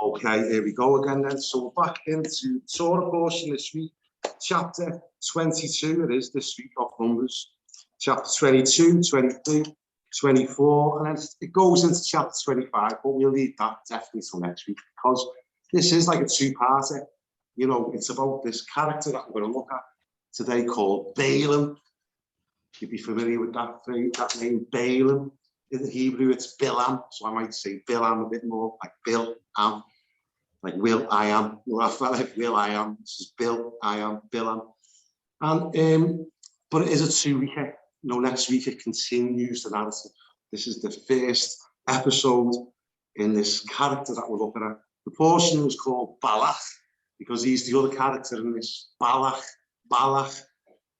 Okay, here we go again then. So we're back into Torah portion this week, chapter 22, it is this week of Numbers, chapter 22, 23, 24, and then it goes into chapter 25, but we'll leave that definitely till next week, because this is like a two-parter. You know, it's about this character that we're going to look at today called Balaam. You'd be familiar with that phrase, that name, Balaam. In the Hebrew, it's Bilam, so I might say Bilam a bit more, like Bill, am, like Will, I am. Well, I felt like Will, I am. This is Bill, I am, Bilam. And, but it is a two-weeker. You know, next week it continues the narrative. This is the first episode in this character that we're looking at. The portion was called Balak, because he's the other character in this. Balak,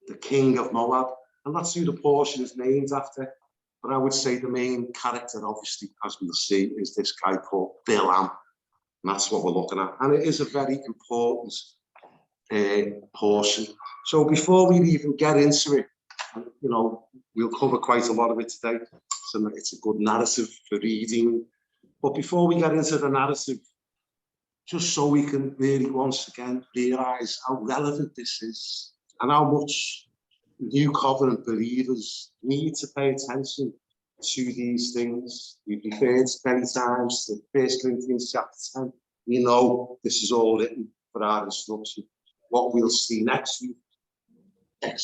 the king of Moab. And that's who the portion is named after. But I would say the main character, obviously, as we'll see, is this guy called Bilam. And that's what we're looking at. And it is a very important portion. So before we even get into it, you know, we'll cover quite a lot of it today. So it's a good narrative for reading. But before we get into the narrative, just so we can really once again realize how relevant this is and how much New Covenant believers need to pay attention to these things. We've referred many times to 1 Corinthians chapter 10. We know this is all written for our instruction. What we'll see next week, 1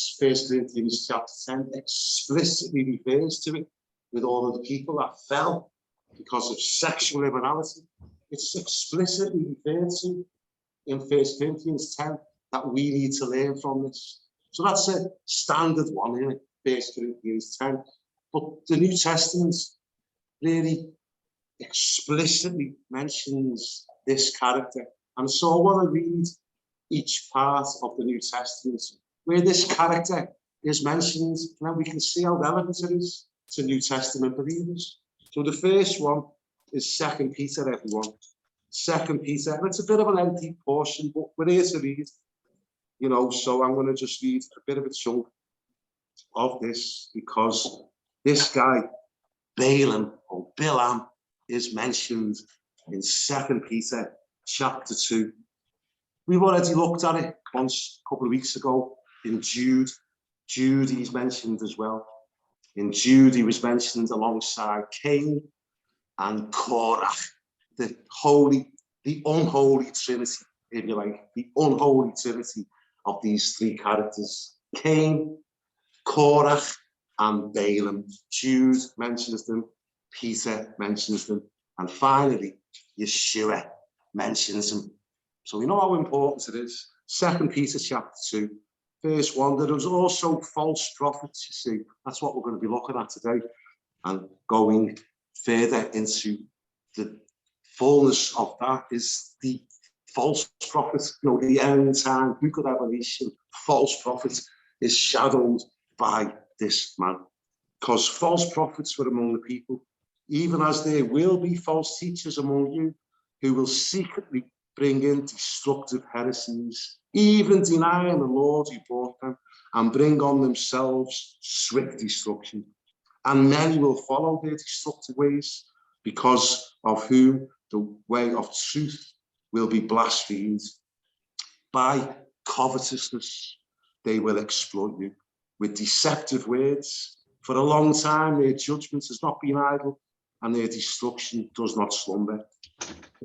Corinthians chapter 10 explicitly refers to it with all of the people that fell because of sexual immorality. It's explicitly referred to in 1 Corinthians 10 that we need to learn from this. So that's a standard one in 1 Corinthians 10. But the New Testament really explicitly mentions this character. And so I want to read each part of the New Testament where this character is mentioned, and then we can see how relevant it is to New Testament believers. So the first one is 2 Peter, everyone. 2 Peter, and it's a bit of an empty portion, but we're here to read. You know, so I'm going to just read a bit of a chunk of this because this guy, Balaam or Bilam, is mentioned in 2 Peter chapter 2. We've already looked at it once a couple of weeks ago in Jude. Jude, he's mentioned as well. In Jude, he was mentioned alongside Cain and Korah, the unholy trinity, if you like, the unholy trinity of these three characters: Cain, Korah, and Balaam. Jude mentions them, Peter mentions them, and finally, Yeshua mentions them. So we know how important it is. 2 Peter chapter 2, verse 1, there was also false prophets, you see. That's what we're going to be looking at today, and going further into the fullness of that is the false prophets, you know, the end time, book of Revelation, false prophets is shadowed by this man. Because false prophets were among the people, even as there will be false teachers among you who will secretly bring in destructive heresies, even denying the Lord who bought them, and bring on themselves swift destruction. And many will follow their destructive ways, because of whom the way of truth will be blasphemed. By covetousness, they will exploit you with deceptive words. For a long time, their judgment has not been idle, and their destruction does not slumber.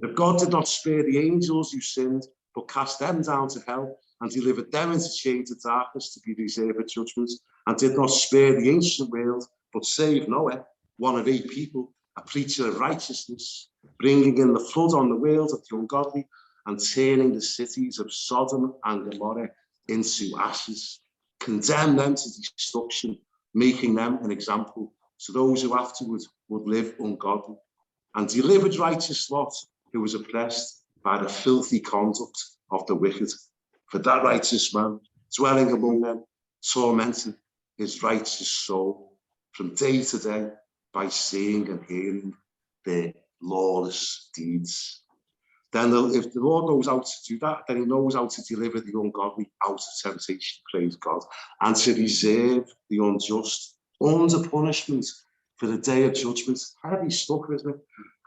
If God did not spare the angels who sinned, but cast them down to hell and delivered them into chains of darkness to be reserved for judgment, and did not spare the ancient world, but saved Noah, one of 8 people, a preacher of righteousness, bringing in the flood on the world of the ungodly, and turning the cities of Sodom and Gomorrah into ashes, condemned them to destruction, making them an example to those who afterwards would live ungodly, and delivered righteous Lot, who was oppressed by the filthy conduct of the wicked. For that righteous man, dwelling among them, tormented his righteous soul from day to day by seeing and hearing their lawless deeds. Then if the Lord knows how to do that, then he knows how to deliver the ungodly out of temptation, praise God, and to reserve the unjust under punishment for the day of judgment. Heavy stuff, isn't it?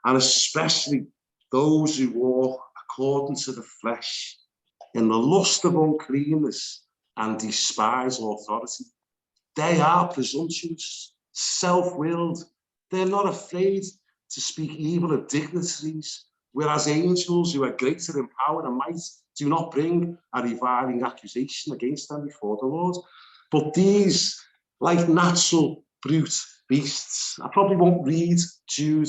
And especially those who walk according to the flesh, in the lust of uncleanness, and despise authority. They are presumptuous, self-willed. They're not afraid to speak evil of dignitaries, whereas angels who are greater in power and might do not bring a reviling accusation against them before the Lord. But these, like natural brute beasts, I probably won't read Jude,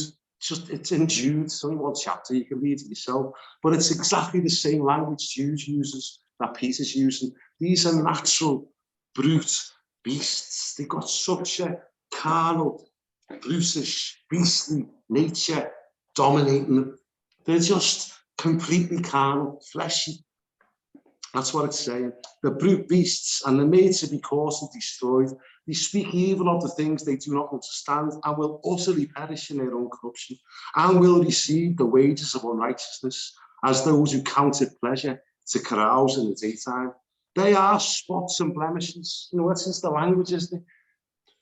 it's in Jude, it's only one chapter, you can read it yourself, but it's exactly the same language Jude uses that Peter's using. These are natural brute beasts. They've got such a carnal, brutish, beastly nature dominating them. They're just completely carnal, fleshy. That's what it's saying. The brute beasts, and they're made to be caught and destroyed. They speak evil of the things they do not understand, and will utterly perish in their own corruption, and will receive the wages of unrighteousness, as those who count it pleasure to carouse in the daytime. They are spots and blemishes. You know, that's just the language, isn't it?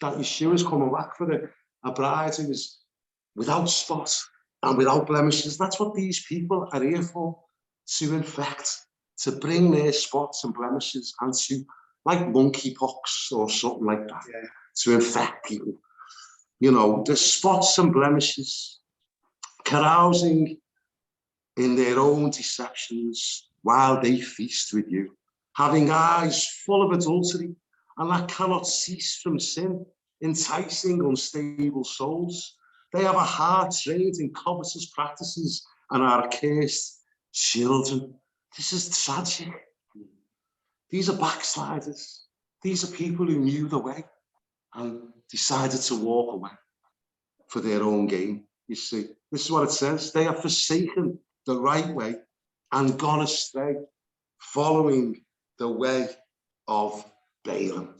That Yeshua's coming back for a bride who is without spot and without blemishes. That's what these people are here for, to infect, to bring their spots and blemishes, and to, like monkeypox or something like that, to infect people. You know, the spots and blemishes, carousing in their own deceptions while they feast with you, having eyes full of adultery and that cannot cease from sin, enticing unstable souls. They have a heart trained in covetous practices and are accursed children. This is tragic. These are backsliders. These are people who knew the way and decided to walk away for their own gain. You see, this is what it says. They have forsaken the right way and gone astray, following the way of Balaam,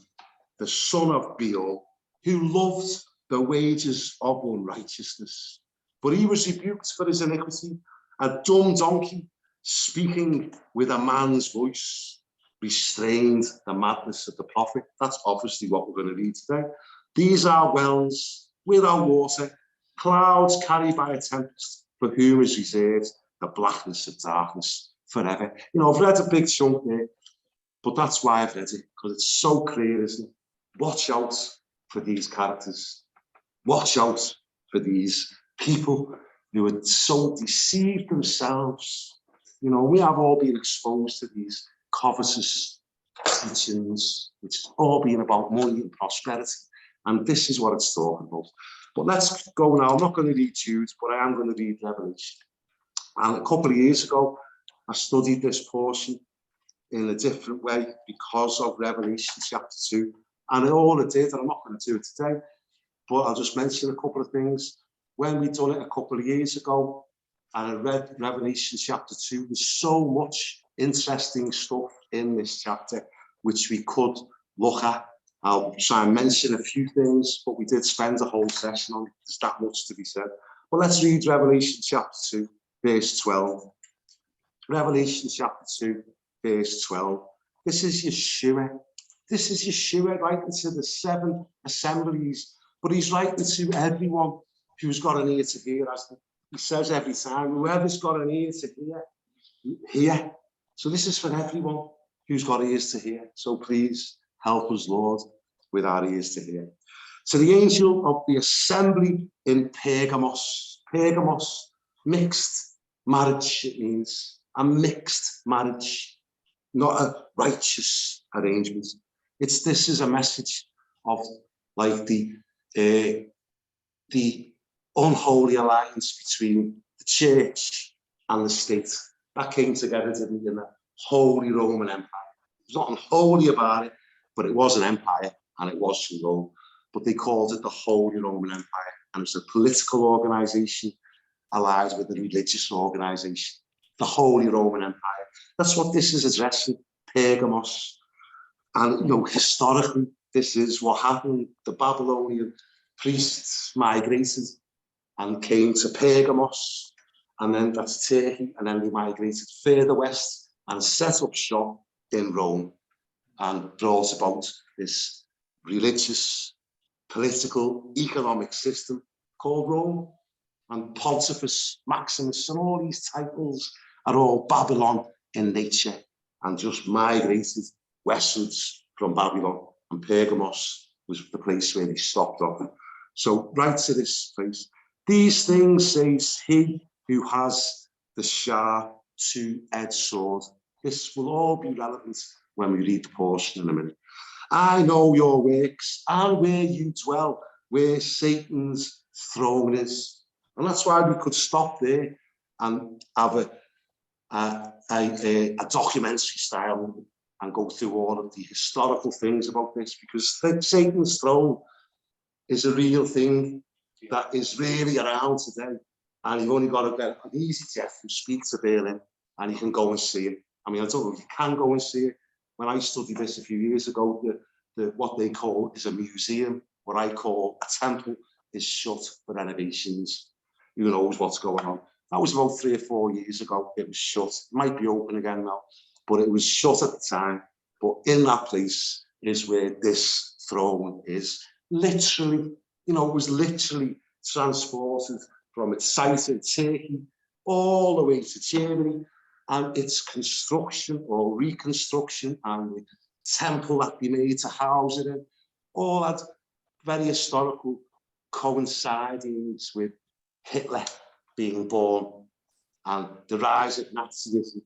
the son of Beor, who loved the wages of unrighteousness. But he was rebuked for his iniquity. A dumb donkey, speaking with a man's voice, restrained the madness of the prophet. That's obviously what we're going to read today. These are wells without water, clouds carried by a tempest, for whom is reserved the blackness of darkness forever. You know, I've read a big chunk there, but that's why I've read it, because it's so clear, isn't it? Watch out for these characters. Watch out for these people who had so deceived themselves. You know, we have all been exposed to these covetous teachings, which has all been about money and prosperity. And this is what it's talking about. But let's go now. I'm not going to read Jude, but I am going to read Revelation. And a couple of years ago, I studied this portion in a different way because of Revelation chapter 2. And all it did, and I'm not going to do it today, but I'll just mention a couple of things. When we done it a couple of years ago, and I read Revelation chapter 2, there's so much interesting stuff in this chapter which we could look at. I'll try and mention a few things, but we did spend a whole session on it. There's that much to be said. But let's read Revelation chapter 2, verse 12. Revelation chapter 2, verse 12. This is Yeshua. This is Yeshua writing to the 7 assemblies, but he's writing to everyone who's got an ear to hear, as he says every time. Whoever's got an ear to hear. So this is for everyone who's got ears to hear. So please help us, Lord, with our ears to hear. So the angel of the assembly in Pergamos, mixed marriage, it means a mixed marriage, not a righteous arrangement. This is a message of like the unholy alliance between the church and the state that came together to be in the Holy Roman Empire. There's nothing holy about it, but it was an empire and it was from Rome. But they called it the Holy Roman Empire, and it's a political organization allied with a religious organization, the Holy Roman Empire. That's what this is addressing, Pergamos. And, you know, historically, this is what happened. The Babylonian priests migrated and came to Pergamos, and then that's Turkey, and then they migrated further west and set up shop in Rome and brought about this religious, political, economic system called Rome. and Pontifex Maximus, and all these titles are all Babylon in nature, and just migrated westwards from Babylon, and Pergamos was the place where they stopped off. So right to this place, these things says he who has the sharp two-edged sword. This will all be relevant when we read the portion in a minute. I know your works and where you dwell, where Satan's throne is. And that's why we could stop there and have a documentary style and go through all of the historical things about this, because Satan's throne is a real thing that is really around today. And you've only got to get an easy jet from Speak to Berlin and you can go and see it. I mean, I don't know if you can go and see it. When I studied this a few years ago, what they call is a museum, what I call a temple, is shut for renovations. Who knows what's going on? That was about 3 or 4 years ago. It was shut. It might be open again now, but it was shut at the time. But in that place is where this throne is. Literally, it was literally transported from its site in Turkey all the way to Germany, and its construction or reconstruction and the temple that they made to house it in, all had very historical coincidings with Hitler being born and the rise of Nazism.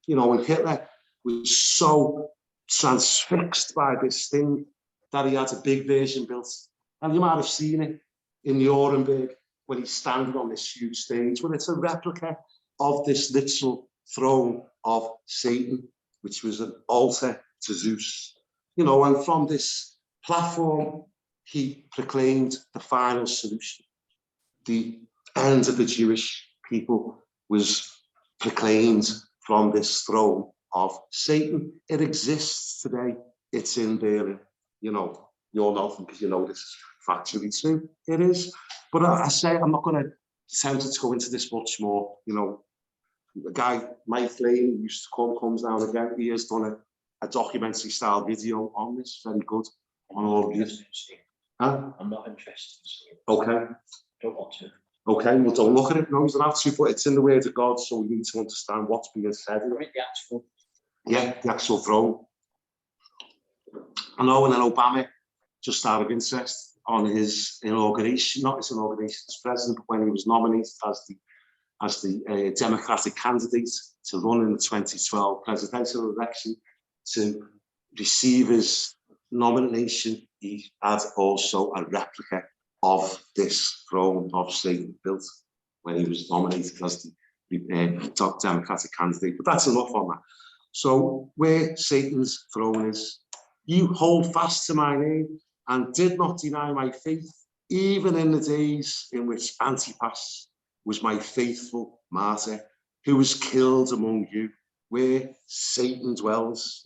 And Hitler was so transfixed by this thing that he had a big version built. And you might have seen it in Nuremberg when he's standing on this huge stage. Well, it's a replica of this literal throne of Satan, which was an altar to Zeus. And from this platform, he proclaimed the final solution. The end of the Jewish people was proclaimed from this throne of Satan. It exists today. It's in Berlin. You all know because this is factually true. It is. But I say I'm not going to attempt to go into this much more. The guy, Mike Flame, who used to comes down again. He has done a documentary style video on this. Very good. On all of this. Huh? I'm not interested in seeing it. Okay. Don't want to. Okay, well, don't look at it. No, you don't have to, but it's in the Word of God, so we need to understand what's being said. The actual throne. I know, and then Obama, just out of interest, on his inauguration, not his inauguration as president, but when he was nominated as the Democratic candidate to run in the 2012 presidential election, to receive his nomination, he had also a replica of this throne of Satan built when he was nominated as the top Democratic candidate. But that's enough on that. So where Satan's throne is, you hold fast to my name and did not deny my faith, even in the days in which Antipas was my faithful martyr, who was killed among you, where Satan dwells.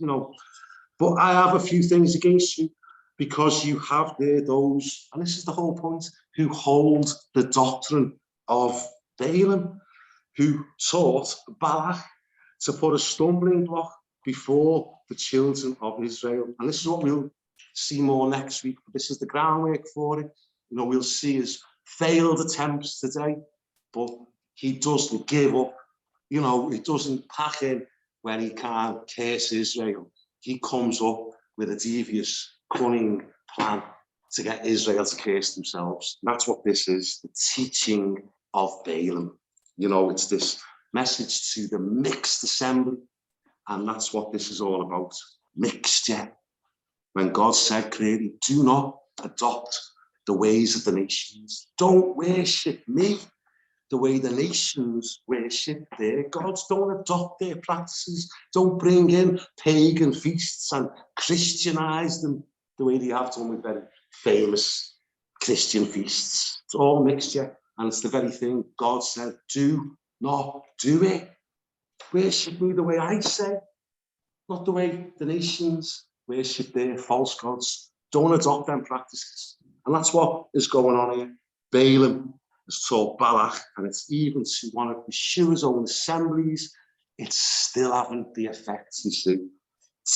But I have a few things against you, because you have there those, and this is the whole point, who hold the doctrine of Balaam, who taught Balak to put a stumbling block before the children of Israel. And this is what we'll see more next week. This is the groundwork for it. We'll see his failed attempts today, but he doesn't give up. He doesn't pack in when he can't curse Israel. He comes up with a devious, cunning plan to get Israel to curse themselves. That's what this is, the teaching of Balaam. It's this message to the mixed assembly, and that's what this is all about, mixture. When God said clearly, do not adopt the ways of the nations. Don't worship me the way the nations worship their gods. Don't adopt their practices. Don't bring in pagan feasts and Christianize them the way they have done with very famous Christian feasts. It's all mixture, and it's the very thing God said, do not do it. Worship me the way I say, not the way the nations worship their false gods. Don't adopt them practices. And that's what is going on here. Balaam has taught Balak, and it's even to one of Yeshua's own assemblies. It's still having the effect, you see.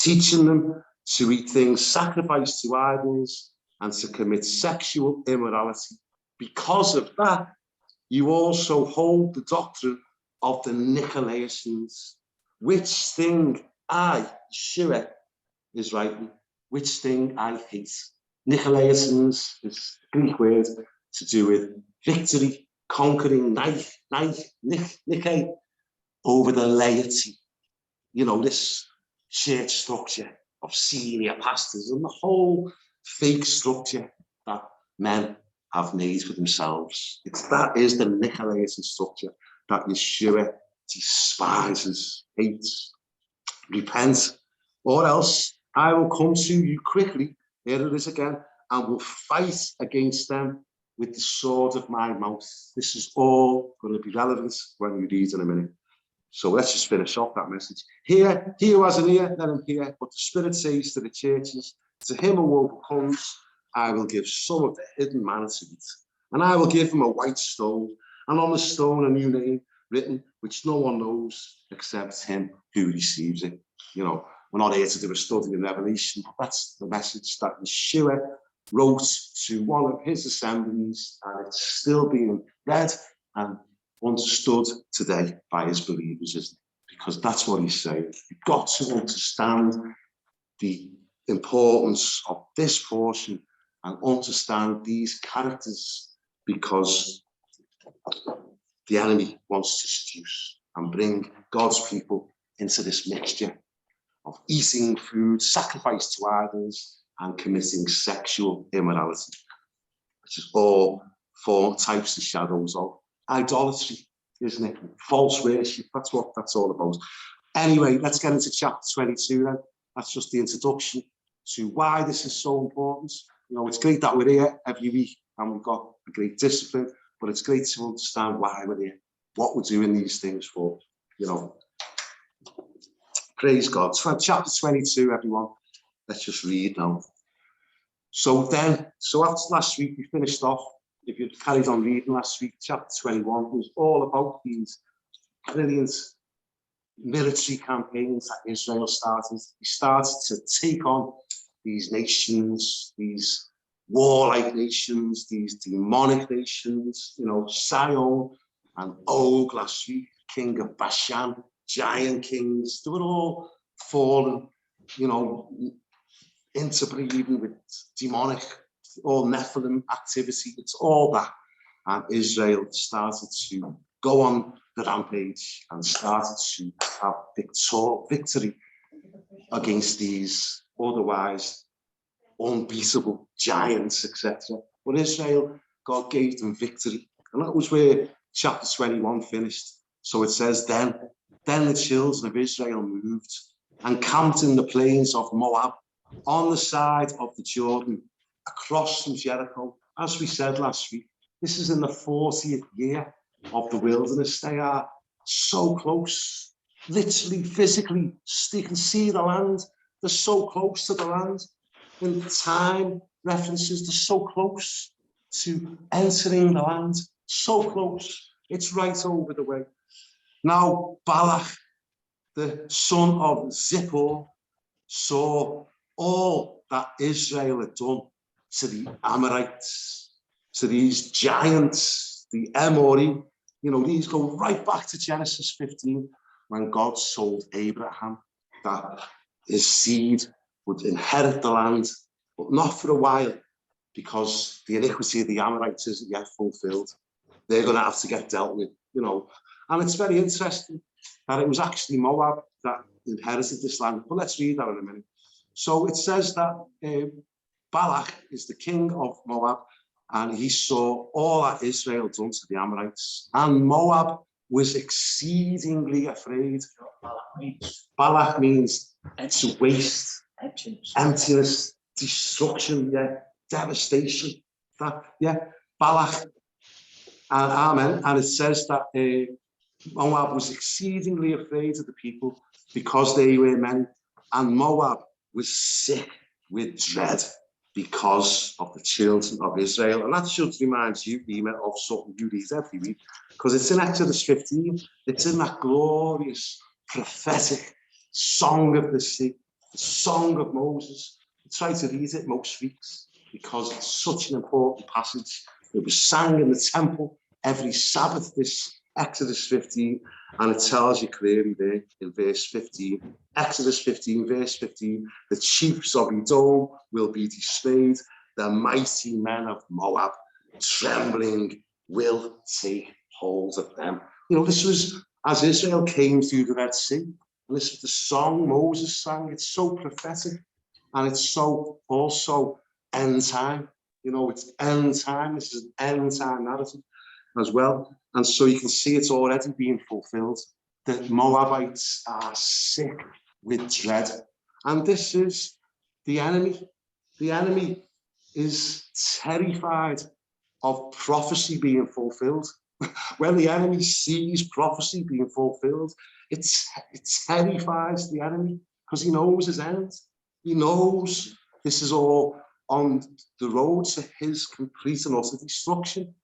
Teaching them to eat things sacrificed to idols and to commit sexual immorality. Because of that, you also hold the doctrine of the Nicolaitans, which thing I, Yeshua, is writing, which thing I hate. Nicolaitans is the Greek word to do with victory, conquering, Nike, over the laity. You know, this church structure of senior pastors and the whole fake structure that men have made for themselves. That is the Nicolaitan structure that Yeshua despises, hates. Repent, or else I will come to you quickly, here it is again, and will fight against them with the sword of my mouth. This is all going to be relevant when we read in a minute. So let's just finish off that message. Here, he who has an ear, let him hear what the Spirit says to the churches. To him who overcomes, I will give some of the hidden manna to eat. And I will give him a white stone, and on the stone a new name written, which no one knows except him who receives it. You know, we're not here to do a study in Revelation, but that's the message that Yeshua wrote to one of his assemblies, and it's still being read and understood today by his believers, isn't it? Because that's what he's saying. You've got to understand the importance of this portion and understand these characters, because the enemy wants to seduce and bring God's people into this mixture of eating food sacrificed to idols and committing sexual immorality, which is all four types and shadows of idolatry, isn't it? False worship, that's what that's all about. Anyway, let's get into chapter 22 then. That's just the introduction to why this is so important. You know, it's great that we're here every week and we've got a great discipline, but it's great to understand why we're here, what we're doing these things for, you know. Praise God. Chapter 22, everyone. Let's just read now. So after last week, we finished off. If you carried on reading last week, chapter 21 was all about these brilliant military campaigns that Israel started. He started to take on these nations, these warlike nations, these demonic nations, you know, Sion and Og last week, king of Bashan, giant kings. They were all fallen, you know, interbreeding with demonic, all Nephilim activity. It's all that. And Israel started to go on the rampage and started to have victory against these otherwise unbeatable giants, etc. But Israel, God gave them victory. And that was where chapter 21 finished. So it says, then the children of Israel moved and camped in the plains of Moab on the side of the Jordan across from Jericho. As we said last week, this is in the 40th year of the wilderness. They are so close, literally, physically, you can see the land. They're so close to the land. In time references, they're so close to entering the land, so close. It's right over the way. Now, Balak, the son of Zippor, saw all that Israel had done to the Amorites, to these giants, the Emori. You know, these go right back to Genesis 15, when God told Abraham that his seed would inherit the land, but not for a while, because the iniquity of the Amorites isn't yet fulfilled. They're going to have to get dealt with, you know. And it's very interesting that it was actually Moab that inherited this land. But let's read that in a minute. So it says that Balak is the king of Moab, and he saw all that Israel done to the Amorites. And Moab was exceedingly afraid. Balak means to waste, emptiness, destruction, yeah, devastation. Balak, and amen. And it says that Moab was exceedingly afraid of the people because they were many, and Moab was sick with dread because of the children of Israel. And that should remind you, Ema, of something you read every week, because it's in Exodus 15. It's in that glorious prophetic song of the sea, the song of Moses. I try to read it most weeks because it's such an important passage. It was sang in the temple every Sabbath, this Exodus 15, and it tells you clearly there in verse 15, Exodus 15, verse 15, the chiefs of Edom will be dismayed, the mighty men of Moab, trembling, will take hold of them. You know, this was as Israel came through the Red Sea, and this is the song Moses sang. It's so prophetic, and it's so also end time. You know, it's end time. This is an end time narrative as well. And so you can see it's already being fulfilled. The Moabites are sick with dread. And this is the enemy. The enemy is terrified of prophecy being fulfilled. When the enemy sees prophecy being fulfilled, it terrifies the enemy because he knows his end. He knows this is all on the road to his complete and utter destruction.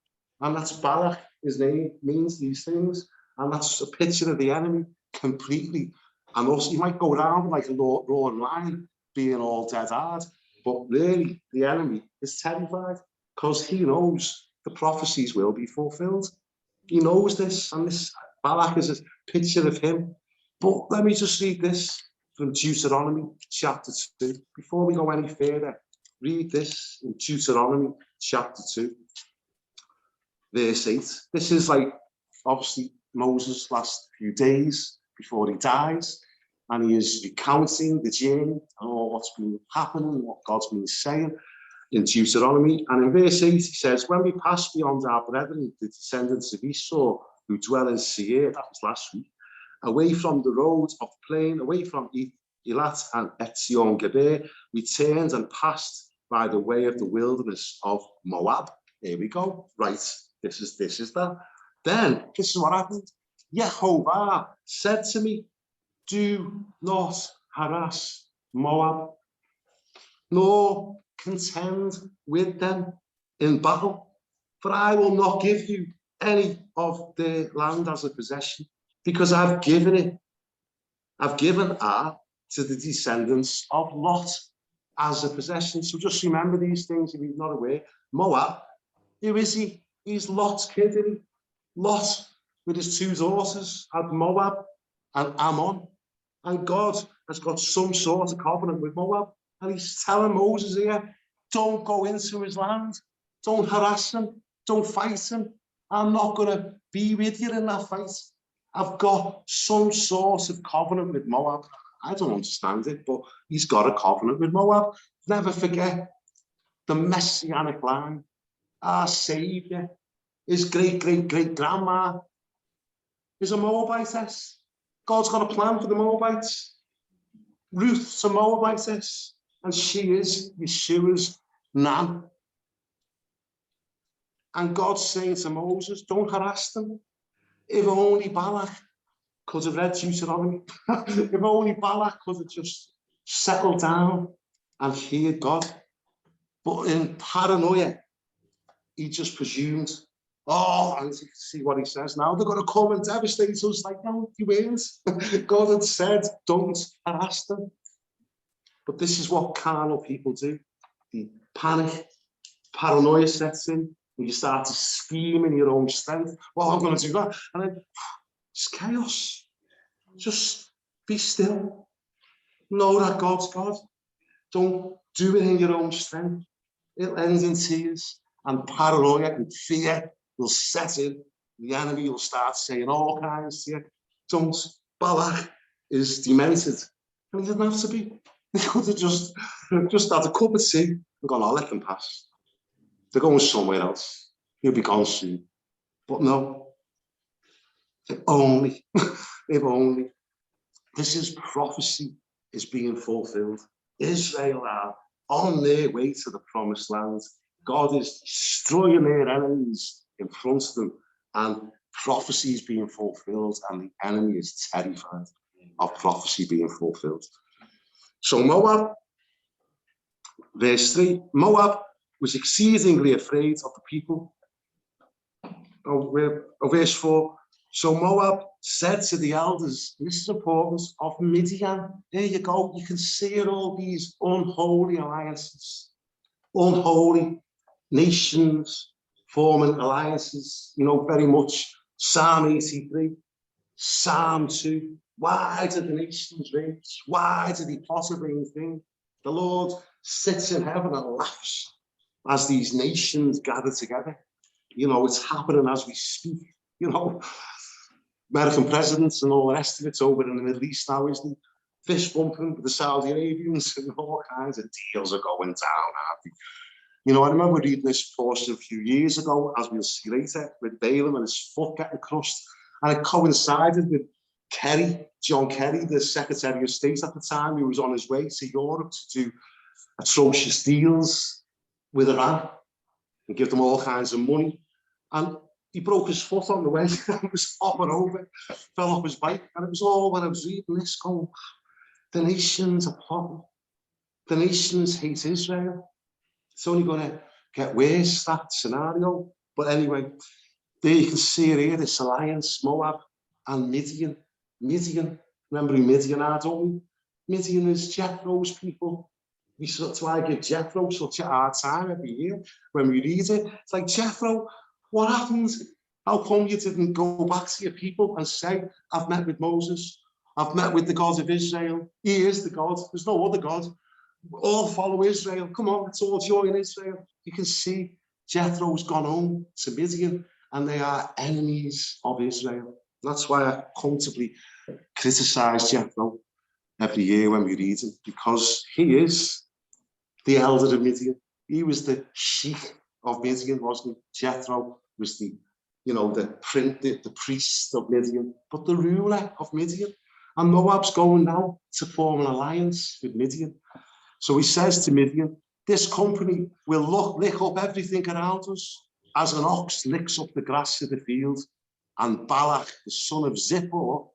And that's Balak. His name means these things. And that's a picture of the enemy completely. And also, you might go around like a roaring lion, being all dead hard. But really, the enemy is terrified because he knows the prophecies will be fulfilled. He knows this, and this Balak is a picture of him. But let me just read this from Deuteronomy chapter 2. Before we go any further, read this in Deuteronomy chapter 2, verse 8. This is like, obviously, Moses' last few days before he dies, and he is recounting the journey and all what's been happening, what God's been saying in Deuteronomy. And in verse 8, he says, when we pass beyond our brethren, the descendants of Esau, who dwell in Seir, that was last week, away from the road of the plain, away from Elat and Etzion Geber, we turned and passed by the way of the wilderness of Moab. Here we go. Right, this is that. Then, this is what happened. Yehovah said to me, do not harass Moab, nor contend with them in battle, for I will not give you any of their land as a possession, because I've given Ar to the descendants of Lot as a possession. So just remember these things if you're not aware. Moab, who is he? He's Lot's kid, isn't he? Lot, with his two daughters, had Moab and Ammon. And God has got some sort of covenant with Moab. And he's telling Moses here, don't go into his land. Don't harass him. Don't fight him. I'm not going to be with you in that fight. I've got some sort of covenant with Moab. I don't understand it, but he's got a covenant with Moab. Never forget the messianic line. Our Saviour, his great-great-great-grandma is a Moabitess. God's got a plan for the Moabites. Ruth's a Moabitess, and she is Yeshua's nan. And God's saying to Moses, don't harass them. If only Balak could have read Deuteronomy. If only Balak could have just settled down and heard God. But in paranoia, he just presumed, oh, and you can see what he says now, they're going to come and devastate us. Like, no, you weren't. God had said, don't harass them. But this is what carnal people do. The panic, paranoia sets in, and you start to scheme in your own strength. Well, I'm going to do that. And then it's chaos. Just be still. Know that God's God. Don't do it in your own strength. It'll end in tears, and paranoia and fear will set in. The enemy will start saying all kinds to you. Don't. Balak is demented. And he didn't have to be. He could have just had a cup of tea and gone, I'll let them pass. They're going somewhere else. He'll be gone soon. But no. If only, this is prophecy is being fulfilled. Israel are on their way to the promised land. God is destroying their enemies in front of them, and prophecy is being fulfilled, and the enemy is terrified of prophecy being fulfilled. So Moab, verse 3, Moab was exceedingly afraid of the people. Verse 4, so Moab said to the elders, this is important, of Midian, there you go, you can see it, all these unholy alliances, unholy nations forming alliances, you know, very much Psalm 83, Psalm 2. Why did the nations rage? Why did he plot a vain thing? The Lord sits in heaven and laughs as these nations gather together. You know, it's happening as we speak. You know, American presidents and all the rest of it's over in the Middle East now, isn't it? Fist bumping with the Saudi Arabians and all kinds of deals are going down, aren't they? You know, I remember reading this portion a few years ago, as we'll see later, with Balaam and his foot getting crushed. And it coincided with Kerry, John Kerry, the Secretary of State at the time, who was on his way to Europe to do atrocious deals with Iran and give them all kinds of money. And he broke his foot on the way and was hopping over, fell off his bike. And it was all when I was reading this going, the nations are plotting. The nations hate Israel. It's only going to get worse, that scenario. But anyway, there you can see it here, this alliance, Moab and Midian. Midian, remember who Midian are, don't we? Midian is Jethro's people. That's why I give Jethro such a hard time every year when we read it. It's like, Jethro, what happened? How come you didn't go back to your people and say, I've met with Moses, I've met with the God of Israel, he is the God, there's no other God. All follow Israel. Come on, let's all join Israel. You can see Jethro's gone home to Midian and they are enemies of Israel. That's why I comfortably criticize Jethro every year when we read him, because he is the elder of Midian. He was the sheikh of Midian, wasn't he? Jethro was the, you know, the priest of Midian, but the ruler of Midian. And Moab's going now to form an alliance with Midian. So he says to Midian, this company will lick up everything around us as an ox licks up the grass of the field. And Balak, the son of Zippor,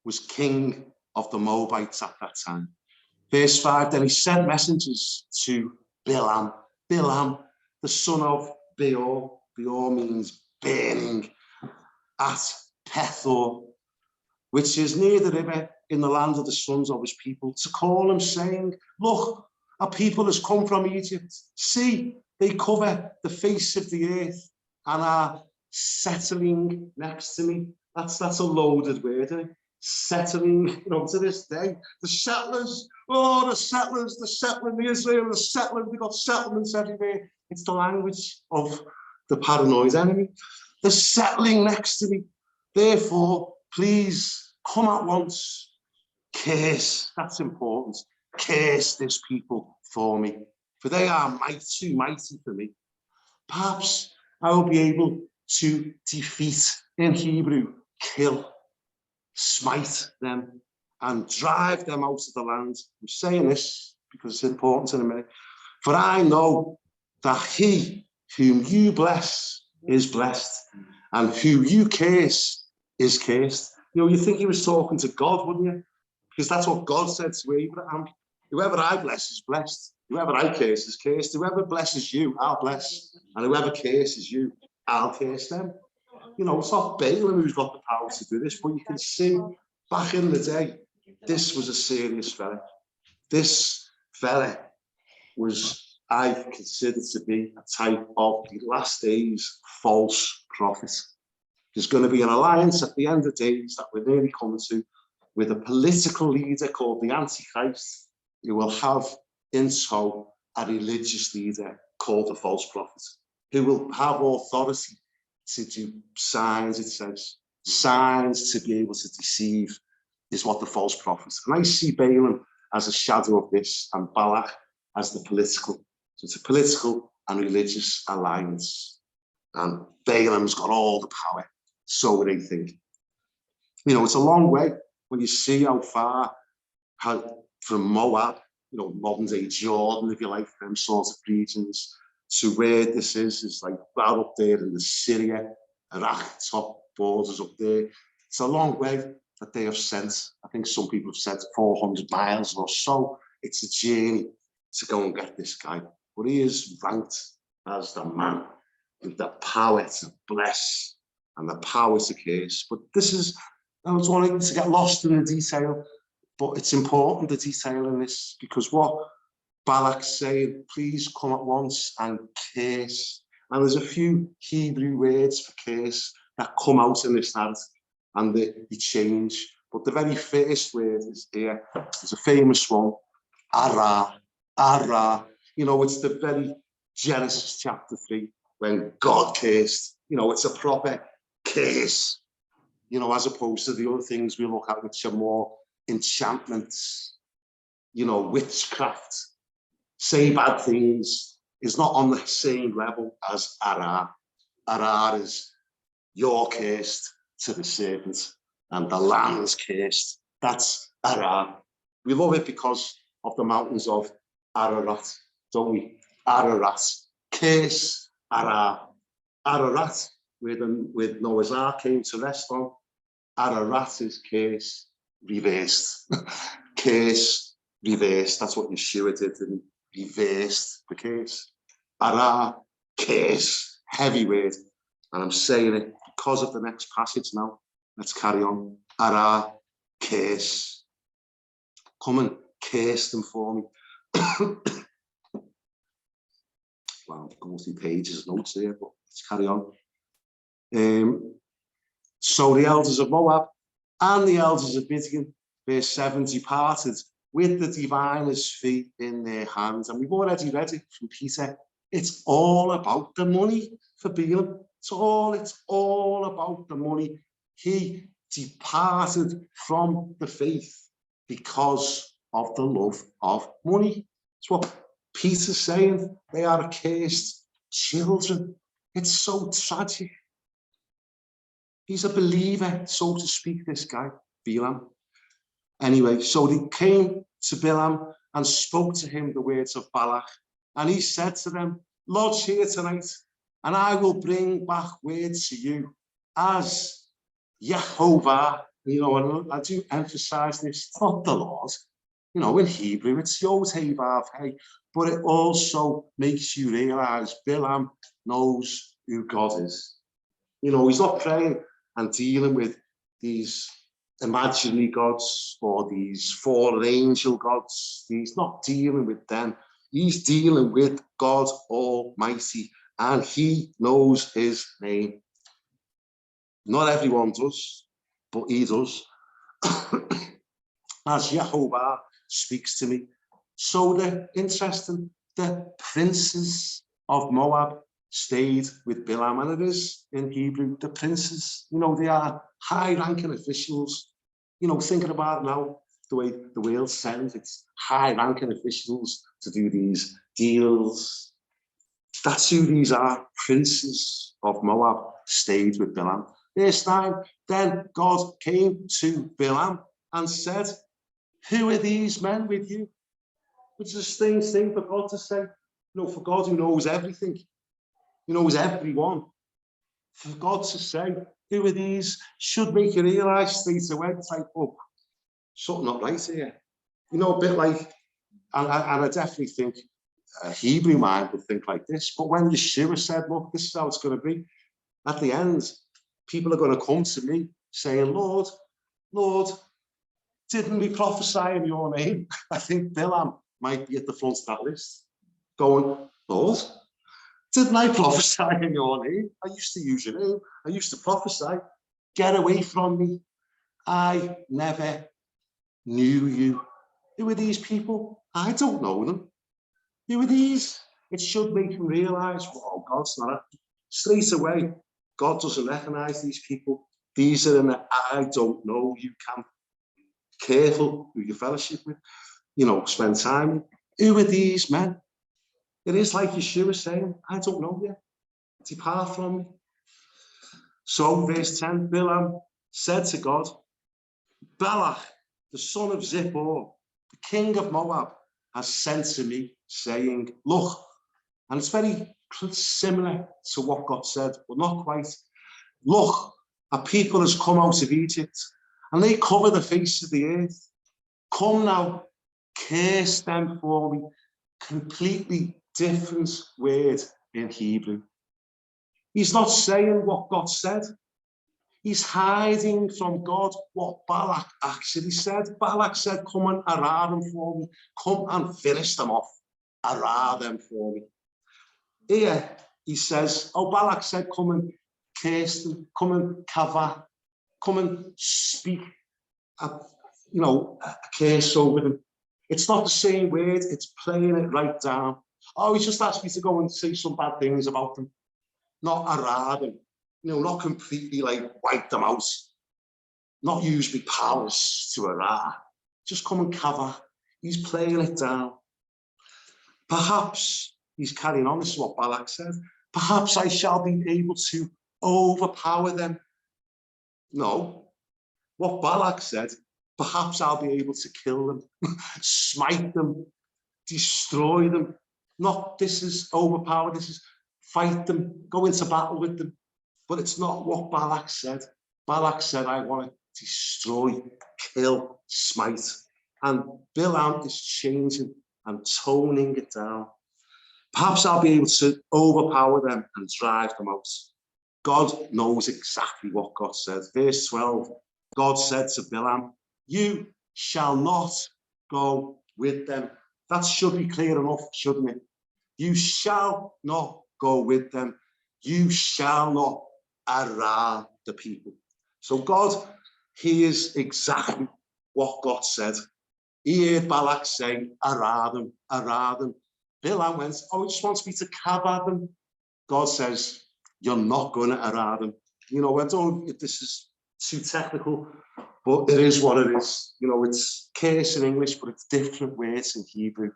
was king of the Moabites at that time. Verse 5, then he sent messengers to Bilam. Bilam, the son of Beor. Beor means burning, at Pethor, which is near the river in the land of the sons of his people, to call him, saying, look, our people has come from Egypt. See, they cover the face of the earth and are settling next to me. That's a loaded word, isn't it? Settling, you know, to this day. The settlers, oh, the settlers, the settling, the Israel, the settling, they've got settlements everywhere. It's the language of the paranoid enemy. They're settling next to me. Therefore, please come at once. Curse, that's important. Curse this people for me, for they are too mighty for me. Perhaps I will be able to defeat, in Hebrew, kill, smite them, and drive them out of the land. I'm saying this because it's important in a minute. For I know that he whom you bless is blessed, and who you curse is cursed. You know, you think he was talking to God, wouldn't you? Because that's what God said to Abraham. Whoever I bless is blessed. Whoever I curse is cursed. Whoever blesses you, I'll bless. And whoever curses you, I'll curse them. You know, it's not Balaam who's got the power to do this, but you can see back in the day, this was a serious fella. This fella was, I consider to be a type of the last days false prophet. There's going to be an alliance at the end of days that we're nearly coming to with a political leader called the Antichrist, who will have in tow a religious leader called the false prophet, who will have authority to do signs, it says. Signs to be able to deceive is what the false prophet. And I see Balaam as a shadow of this and Balak as the political. So it's a political and religious alliance. And Balaam's got all the power. So they think. You know, it's a long way when you see how far from Moab, you know, modern day Jordan, if you like, them sorts of regions, to where this is like right up there in the Syria, Iraq, top borders up there. It's a long way that they have sent. I think some people have said 400 miles or so. It's a journey to go and get this guy. But he is ranked as the man with the power to bless and the power to curse. But this is, I was wanting to get lost in the detail, but it's important, the detail in this, because what Balak's saying, please come at once and curse. And there's a few Hebrew words for curse that come out in this narrative, and they change. But the very first word is here. It's a famous one, ara, ara. You know, it's the very Genesis chapter 3, when God cursed. You know, it's a proper curse, you know, as opposed to the other things we look at, which are more enchantments, you know, witchcraft. Say bad things is not on the same level as ara. Ara is you're cursed to the serpent and the land's cursed. That's ara. We love it because of the mountains of Ararat, don't we? Ararat, curse, ara. Ararat, with Noah's Ark came to rest on. Ararat is curse reversed. Curse reversed. That's what Yeshua did, and reversed the curse. Ara, curse, heavy word. And I'm saying it because of the next passage now. Let's carry on. Ara, curse. Come and curse them for me. Well, I'm going through pages of notes here, but let's carry on. So the elders of Moab and the elders of Midian, verse 7, departed with the diviner's fee in their hands. And we've already read it from Peter. It's all about the money for Balaam. It's all about the money. He departed from the faith because of the love of money. It's what Peter's saying. They are accursed children. It's so tragic. He's a believer, so to speak, this guy, Balaam. Anyway, so they came to Balaam and spoke to him the words of Balak. And he said to them, lodge here tonight, and I will bring back word to you as Yehovah. You know, and I do emphasize this, it's not the Lord. You know, in Hebrew, it's Yod-Heh-Vav-Heh, but it also makes you realize Balaam knows who God is. You know, he's not praying and dealing with these imaginary gods or these fallen angel gods. He's not dealing with them. He's dealing with God Almighty, and he knows his name. Not everyone does, but he does. As Yehovah speaks to me. So interesting, the princes of Moab stayed with Balaam, and it is in Hebrew, the princes, you know, they are high-ranking officials. You know, thinking about it now, the way the world sends its high-ranking officials to do these deals. That's who these are, princes of Moab stayed with Balaam. Verse 9, then God came to Balaam and said, who are these men with you? Which is a strange thing for God to say. You know, for God who knows everything, he knows everyone. For God to say, who are these, should make you realize straight away, it's like, oh, something not right here. You know, a bit like, and I definitely think a Hebrew mind would think like this, but when Yeshua said, look, this is how it's going to be, at the end, people are going to come to me saying, Lord, Lord, didn't we prophesy in your name? I think Balaam might be at the front of that list, going, Lord, didn't I prophesy in your name? I used to use your name. I used to prophesy. Get away from me. I never knew you. Who are these people? I don't know them. Who are these? It should make them realize, oh, God's not happy. Straight away, God doesn't recognize these people. These are in the I don't know you camp. Careful who you fellowship with. You know, spend time with. Who are these men? It is like Yeshua saying, I don't know you. Depart from me. So, verse 10, Balaam said to God, Balak, the son of Zippor, the king of Moab, has sent to me, saying, look, and it's very similar to what God said, but not quite. Look, a people has come out of Egypt, and they cover the face of the earth. Come now, curse them for me. Completely different word in Hebrew. He's not saying what God said. He's hiding from God what Balak actually said. Balak said, come and ara them for me. Come and finish them off. Ara them for me. Here, he says, oh, Balak said, come and curse them, come and kava, come and speak, a curse over them. It's not the same word, it's playing it right down. Oh, he just asked me to go and say some bad things about them. Not arad them, not completely like wipe them out. Not use my powers to arad. Just come and cover. He's playing it down. Perhaps, he's carrying on, this is what Balak said, perhaps I shall be able to overpower them. No, what Balak said, perhaps I'll be able to kill them, smite them, destroy them. Not this is overpower, this is fight them, go into battle with them. But it's not what Balak said. Balak said, I want to destroy, kill, smite. And Bilam is changing and toning it down. Perhaps I'll be able to overpower them and drive them out. God knows exactly what God said. Verse 12, God said to Bilam, you shall not go with them. That should be clear enough, shouldn't it? You shall not go with them. You shall not arad the people. So God hears exactly what God said. He heard Balak say, arad them, arad them. Bilam went, oh, he just wants me to cover them. God says, you're not going to arad them. I don't, if this is too technical, but it is what it is. It's curse in English, but it's different words in Hebrew.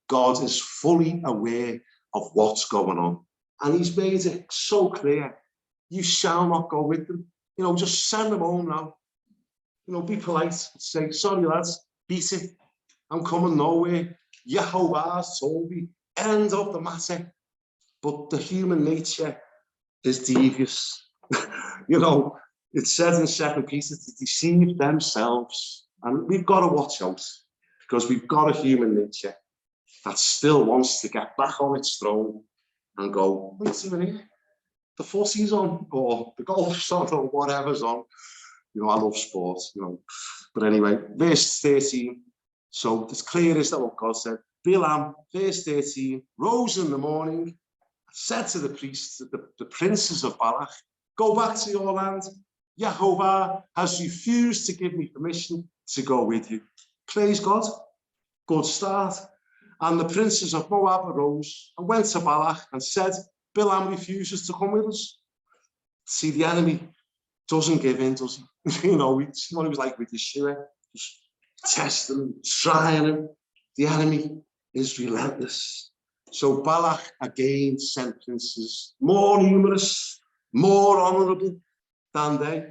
God is fully aware of what's going on. And he's made it so clear. You shall not go with them. Just send them home now. Be polite. Say, sorry, lads, beat it. I'm coming nowhere. Yehovah's told me. End of the matter. But the human nature is devious. It says in 2 Peter to deceive themselves. And we've got to watch out because we've got a human nature that still wants to get back on its throne and go, what's in here? The footy's on, or the golf's on, or whatever's on. I love sport, But anyway, verse 13. So it's clear is that what God said. Bilam, verse 13, rose in the morning, said to the priests, the princes of Balak, go back to your land. Yehovah has refused to give me permission to go with you. Praise God. Good start. And the princes of Moab arose and went to Balak and said, Bilam refuses to come with us. See, the enemy doesn't give in, does he? It's what he was like with Yeshua. Just test him, trying him. The enemy is relentless. So Balak again sent princes more numerous, more honorable than they.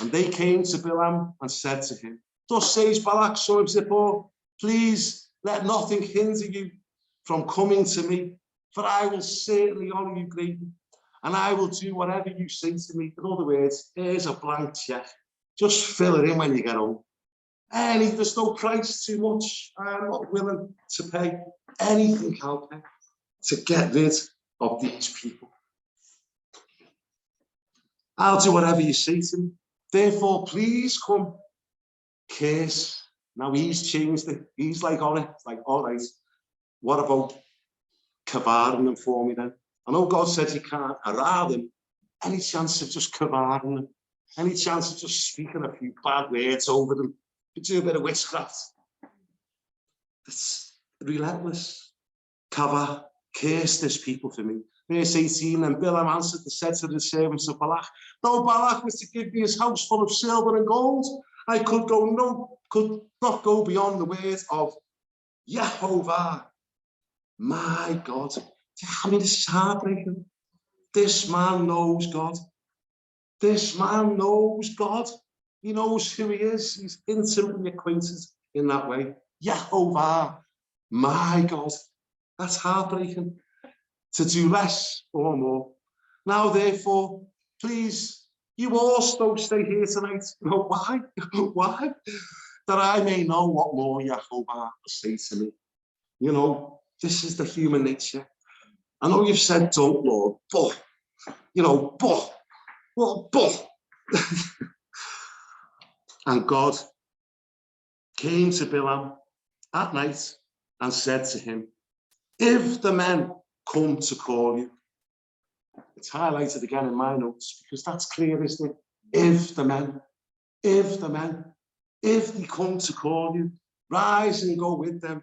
And they came to Bilam and said to him, thus says Balak, son of Zippor, please let nothing hinder you from coming to me, for I will certainly honor you greatly, and I will do whatever you say to me. In other words, here's a blank check. Just fill it in when you get home. There's no price too much. I'm not willing to pay anything I'll pay to get rid of these people. I'll do whatever you say to me. Therefore, please come, curse. Now he's changed it. He's like on it. It's like, all right, what about kavaring them for me then? I know God said you can't arad them. Any chance of just kavaring them? Any chance of just speaking a few bad words over them? You do a bit of witchcraft. It's relentless. Kava, curse this people for me. Verse 18, and Bilam answered and said to the servants of Balak, though Balak was to give me his house full of silver and gold, I could not go beyond the word of Yehovah, my God. This is heartbreaking. This man knows God. This man knows God. He knows who he is. He's intimately acquainted in that way. Yehovah, my God. That's heartbreaking. To do less or more. Now, therefore, please, you also stay here tonight. Why? Why? That I may know what more Yehovah will say to me. This is the human nature. I know you've said don't, Lord, but. And God came to Bilam at night and said to him, if the men come to call you, It's highlighted again in my notes because that's clear, isn't it? If the men, if they come to call you, rise and go with them,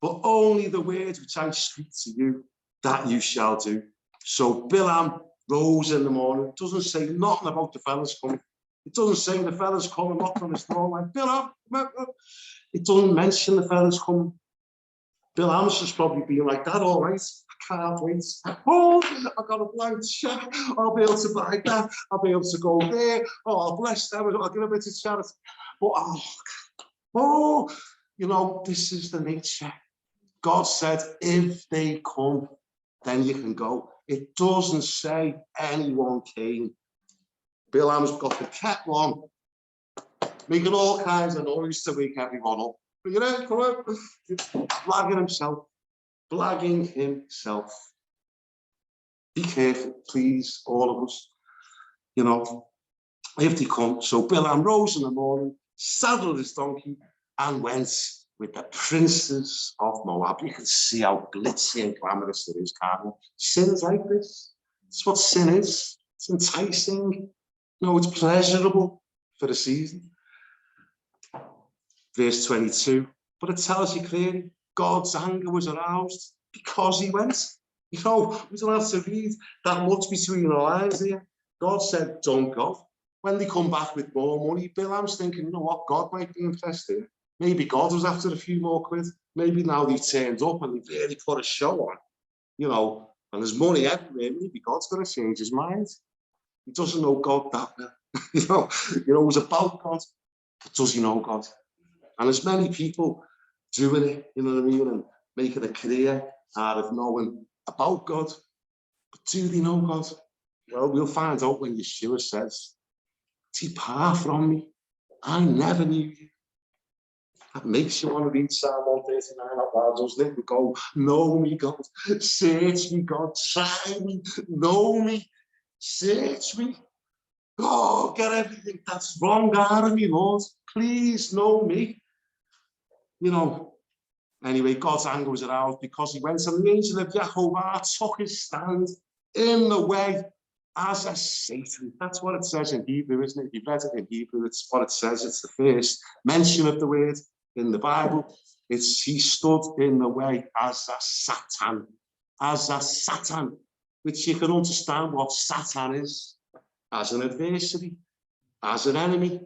but only the words which I speak to you, that you shall do. So Bilam rose in the morning. It doesn't say nothing about the fellas coming. It doesn't say the fellas coming up on his door like, Bilam, it doesn't mention the fellas coming. Bilam's just probably being like that, all right, I can't wait. Oh, I got a blank check. I'll be able to buy that. I'll be able to go there. Oh, I'll bless them. I'll give a bit of charity. But you know, this is the nature. God said, if they come, then you can go. It doesn't say anyone came. Bilam's got the kettle on, making all kinds of noise to wake everyone up. But you know, come on, blagging himself. Be careful, please, all of us. You know, if they come. So Bilam rose in the morning, saddled his donkey, and went with the princes of Moab. You can see how glitzy and glamorous it is, can't you? Sin is like this. It's what sin is. It's enticing. No, it's pleasurable for the season. Verse 22. But it tells you clearly, God's anger was aroused because he went. You know, we don't have to read that much between the lines here. God said, don't go. When they come back with more money, Bilam's thinking, you know what, God might be interested. Maybe God was after a few more quid. Maybe now they've turned up and they've really put a show on. You know, and there's money everywhere. Maybe God's going to change his mind. He doesn't know God that well. you know, it was about God, but does he know God? And there's many people doing it, you know what I mean, and making a career out of knowing about God. But do they know God? Well, we'll find out when Yeshua says, depart from me, I never knew you. That makes you want to read Psalm 139 out loud, doesn't it? We go, know me, God, search me, God, try me, know me, search me. Oh, get everything that's wrong out of me, Lord. Please know me. You know, anyway, God's anger was aroused because he went, and the angel of Jehovah took his stand in the way as a Satan. That's what it says in Hebrew, isn't it? If you've read it in Hebrew, it's what it says. It's the first mention of the word in the Bible. It's he stood in the way as a Satan, which you can understand what Satan is, as an adversary, as an enemy,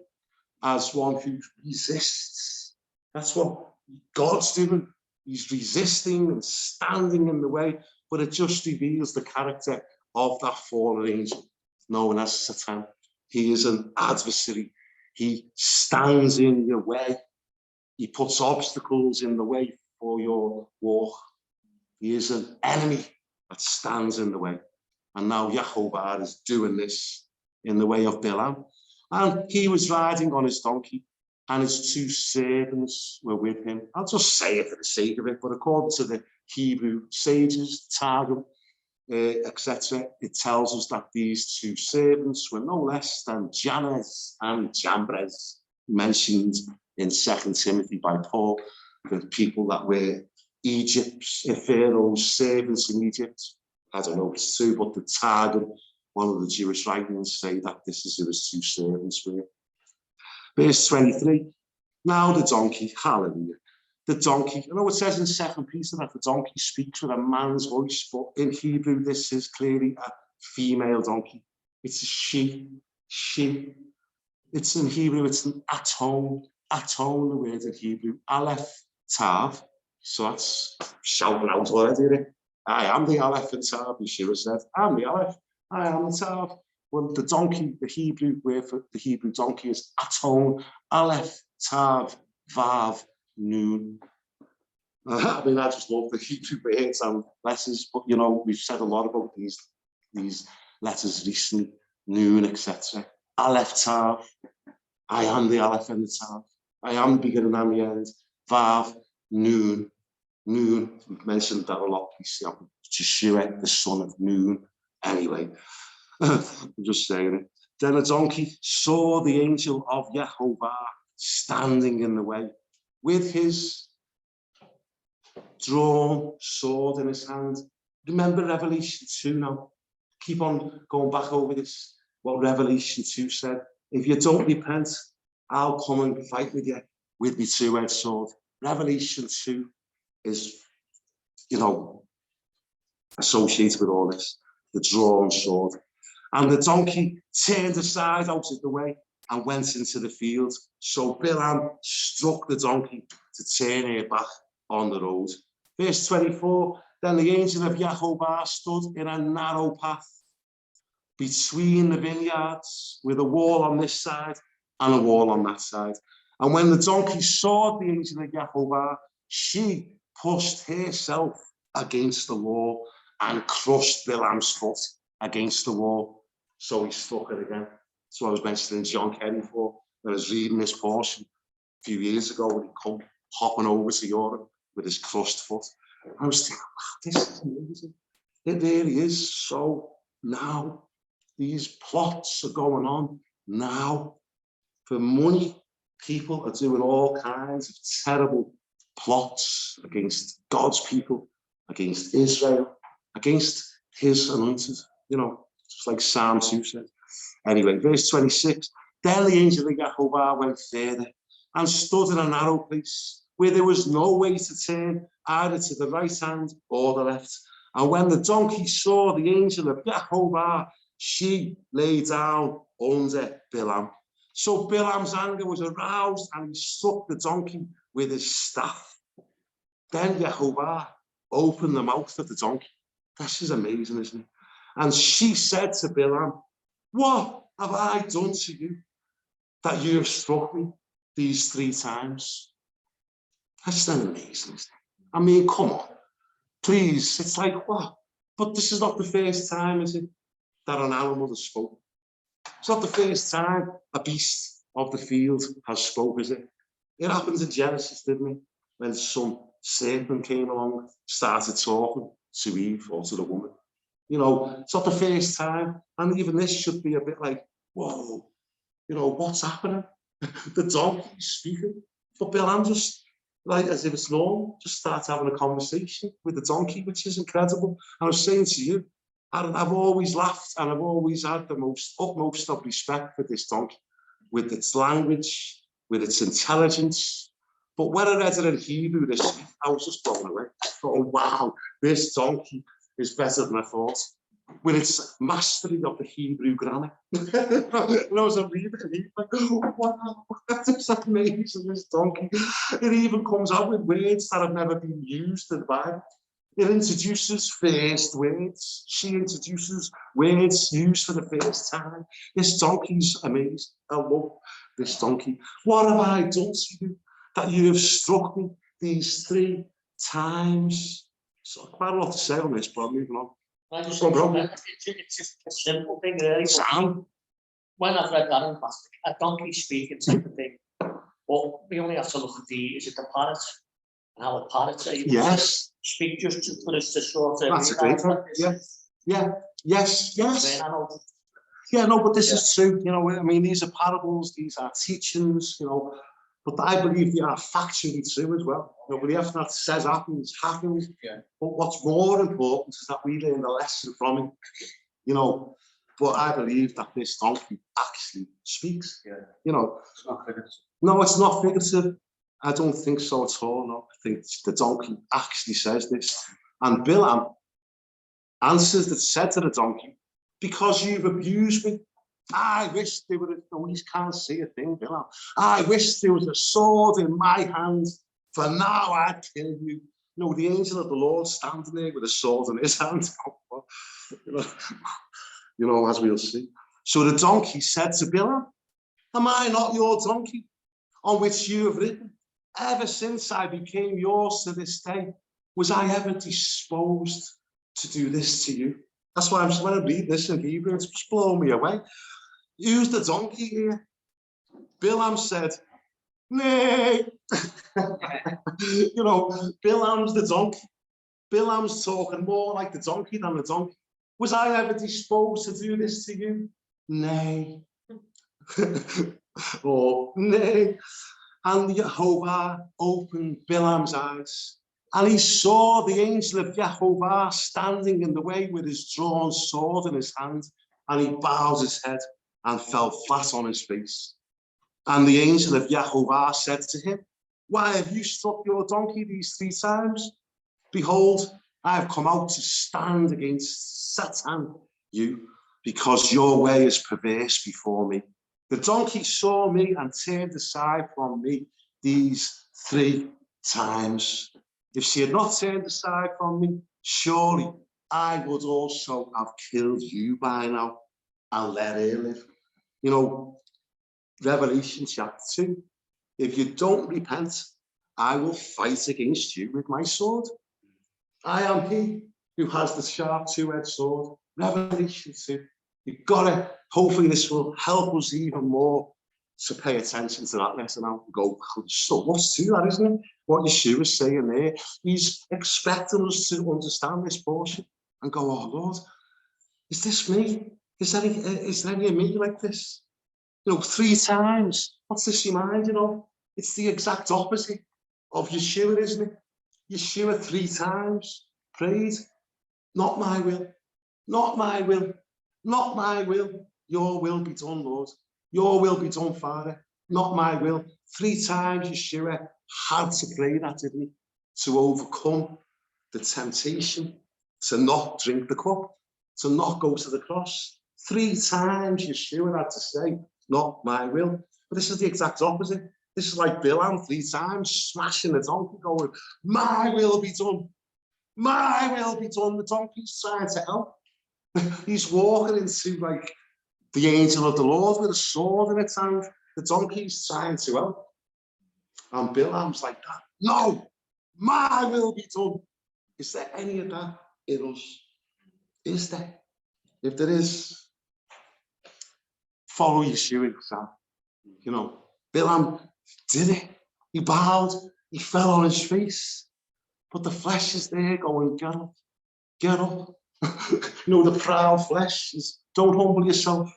as one who resists. That's what God's doing. He's resisting and standing in the way, but it just reveals the character of that fallen angel known as Satan. He is an adversary. He stands in your way. He puts obstacles in the way for your walk. He is an enemy that stands in the way. And now Jehovah is doing this in the way of Bilam. And he was riding on his donkey, and his two servants were with him. I'll just say it for the sake of it, but according to the Hebrew sages, Targum, etc., it tells us that these two servants were no less than Jannes and Jambres, mentioned in 2 Timothy by Paul, the people that were Egypt's, Pharaoh's servants in Egypt. I don't know if it's true, but the Targum, one of the Jewish writings, say that this is who his two servants were. Verse 23, now the donkey, hallelujah, the donkey, I know it says in 2 Peter that the donkey speaks with a man's voice, but in Hebrew this is clearly a female donkey. It's a she. It's in Hebrew, it's an aton, the word in Hebrew, aleph, tav, so that's shouting out already. I am the aleph and tav, Yeshua said, I'm the aleph, I am the tav. Well, the donkey, the Hebrew word for the Hebrew donkey is aton, aleph, tav, vav, nun. I mean, I just love the Hebrew words and letters, but you know, we've said a lot about these letters recently, nun, etc. Aleph, tav, I am the aleph and the tav. I am the beginning and the end. Vav, nun, we've mentioned that a lot. You see, Yeshua, the son of Nun. Anyway. I'm just saying it. Then a donkey saw the angel of Jehovah standing in the way with his drawn sword in his hand. Remember Revelation 2 now? keep on going back over this, what Revelation 2 said. If you don't repent, I'll come and fight with you with my two-edged sword. Revelation 2 is, associated with all this, the drawn sword. And the donkey turned aside out of the way and went into the field. So Balaam struck the donkey to turn her back on the road. Verse 24, then the angel of Jehovah stood in a narrow path between the vineyards with a wall on this side and a wall on that side. And when the donkey saw the angel of Jehovah, she pushed herself against the wall and crushed Balaam's foot against the wall. So he struck her again. So I was mentioning John Kerry for. I was reading this portion a few years ago when he come hopping over to Europe with his crushed foot. I was thinking, wow, this is amazing. It really is. So now these plots are going on now for money. People are doing all kinds of terrible plots against God's people, against Israel, against his anointed, just like Psalm 2 said. Anyway, verse 26, then the angel of Jehovah went further and stood in a narrow place where there was no way to turn either to the right hand or the left. And when the donkey saw the angel of Jehovah, she lay down under Balaam. So Balaam's anger was aroused and he struck the donkey with his staff. Then Jehovah opened the mouth of the donkey. This is amazing, isn't it? And she said to Balaam, what have I done to you that you have struck me these 3 times? That's then amazing, isn't it? I mean, come on. Please, it's like, what? But this is not the first time, is it, that an animal has spoken. It's not the first time a beast of the field has spoken, is it? It happened in Genesis, didn't it? When some serpent came along, started talking to Eve or to the woman. It's not the first time. And even this should be a bit like, whoa, what's happening? The donkey's speaking. But Balaam just, like as if it's normal, just starts having a conversation with the donkey, which is incredible. And I was saying to you, I've always laughed and I've always had the utmost of respect for this donkey, with its language, with its intelligence. But when I read it in Hebrew this week, I was just blown away. I thought, oh, wow, this donkey is better than I thought, with its mastery of the Hebrew grammar. And I was reading it, like, oh, wow, that's amazing, this donkey. It even comes out with words that have never been used in the Bible. It introduces first words. She introduces words used for the first time. This donkey's amazing. I love this donkey. What have I done to you that you have struck me these 3 times? So quite a lot to say on this, but I'm moving on. It's just a simple thing, really. Sam? When I've read that in plastic, a donkey speaking type of thing. But we only have to look at is it the parrot? And how the parrots are able to speak just for us to sort of. That's a great point. Yes. Yeah, no, but this is true. I mean, these are parables, these are teachings, but I believe they are factually true as well. But if that says happens. Yeah. But what's more important is that we learn the lesson from it, But I believe that this donkey actually speaks. Yeah. It's not figurative. No, it's not figurative. I don't think so at all. No, I think the donkey actually says this. And Balaam answers that said to the donkey, because you've abused me, I wish there were, he can't see a thing, Balaam. I wish there was a sword in my hand, for now I'd kill you. The angel of the Lord standing there with a sword in his hand. As we'll see. So the donkey said to Balaam, am I not your donkey on which you have ridden? Ever since I became yours to this day, was I ever disposed to do this to you? That's why when I read this in Hebrew, it's just blowing me away. Who's the donkey here? Balaam said, nay. Balaam's the donkey. Balaam's talking more like the donkey than the donkey. Was I ever disposed to do this to you? Nay. Or nay. And Jehovah opened Balaam's eyes And he saw the angel of Jehovah standing in the way with his drawn sword in his hand, and he bowed his head and fell flat on his face. And the angel of Jehovah said to him, why have you struck your donkey these 3 times? Behold, I have come out to stand against Satan, you, because your way is perverse before me. The donkey saw me and turned aside from me these 3 times. If she had not turned aside from me, surely I would also have killed you by now and let her live. You know, Revelation chapter 2, if you don't repent, I will fight against you with my sword. I am he who has the sharp 2-edged sword. Revelation 2. You've got to, hopefully this will help us even more to pay attention to that lesson and go, so what's to that, isn't it? What Yeshua is saying there, he's expecting us to understand this portion and go, oh Lord, is this me? Is there any of me like this? You know, 3 times. What's this reminding of? It's the exact opposite of Yeshua, isn't it? Yeshua 3 times prayed, not my will, not my will, not my will. Your will be done, Lord. Your will be done, Father, not my will. 3 times Yeshua had to pray that, didn't he? To overcome the temptation to not drink the cup, to not go to the cross. 3 times Yeshua had to say, not my will. But this is the exact opposite. This is like Balaam 3 times smashing the donkey going, my will be done. My will be done. The donkey's trying to help. He's walking into like the angel of the Lord with a sword in its hand. The donkey's trying to help. And Balaam's like that. No, my will be done. Is there any of that in us? Is there? If there is, follow Yeshua, Sam. You know, Balaam did it. He bowed. He fell on his face. But the flesh is there going, get up, get up. You know, the proud flesh is, don't humble yourself.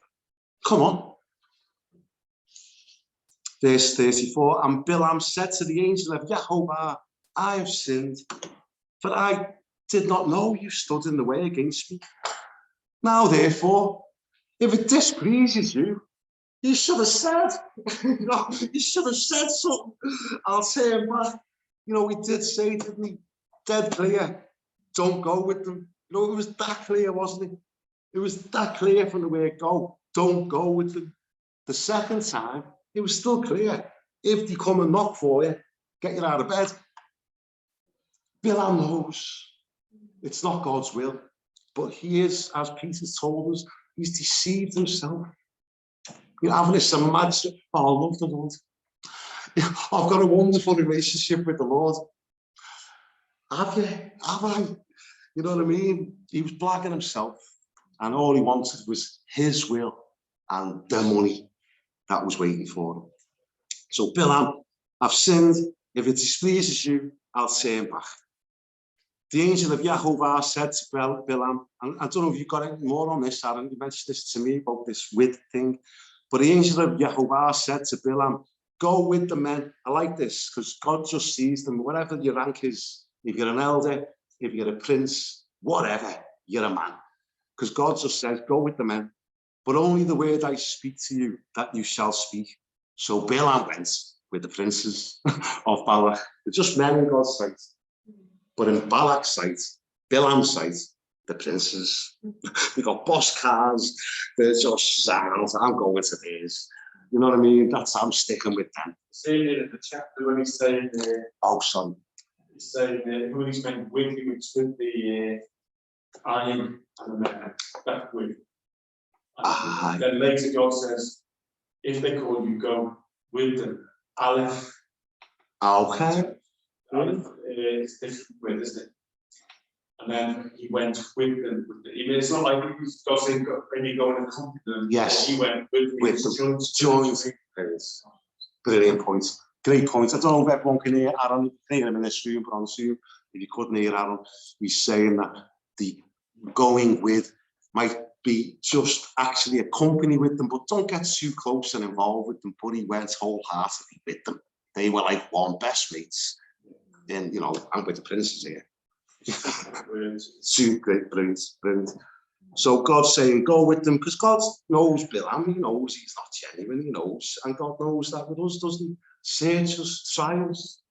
Come on. Verse 34, and Balaam said to the angel of Jehovah, I have sinned, for I did not know you stood in the way against me. Now, therefore, if it displeases you, you should have said, you know, you should have said something. I'll turn back. You know, we did say, didn't we? Dead clear, don't go with them. You know, it was that clear, wasn't it? It was that clear from the word go, don't go with them. The second time, it was still clear. If they come and knock for you, get you out of bed. Balaam knows it's not God's will, but he is, as Peter told us, he's deceived himself. You know, having this imagine, oh, I love the Lord. I've got a wonderful relationship with the Lord. Have you? Have I? You know what I mean? He was blagging himself, and all he wanted was his will and the money that was waiting for him. So, Balaam, I've sinned. If it displeases you, I'll turn back. The angel of Jehovah said to Balaam, and I don't know if you got any more on this, Aaron, you mentioned this to me about this with thing, but the angel of Jehovah said to Balaam, go with the men. I like this because God just sees them, whatever your rank is. If you're an elder, if you're a prince, whatever, you're a man. Because God just says, go with the men, but only the word I speak to you, that you shall speak. So Balaam went with the princes of Balak. They're just men in God's sight. But in Balak's sight, Balaam's sight, the princes, we got boss cars, they're just sounds, I'm going to theirs. You know what I mean? That's how I'm sticking with them. Saying it in the chapter when he's saying, oh, son. He's saying who he's meant with, he was with the iron and the man, that with. Then later God says, if they call you, go with them. Aleph. Okay. Aleph is different with, isn't it? And then he went with them. I mean, it's not like he's God saying, maybe go and accompany them. Yes. He went with them. Joined. Brilliant point. Great point. I don't know if everyone can hear Aaron. Can hear him in this room, but on Zoom, if you couldn't hear Aaron, he's saying that the going with might be just actually a company with them, but don't get too close and involved with them. But he went wholeheartedly with them. They were like one best mates. And, I'm with the princes here. Two great, brilliant. So God's saying, go with them, because God knows Bilam, he knows he's not genuine, he knows, and God knows that with us, doesn't he? Search us, try us,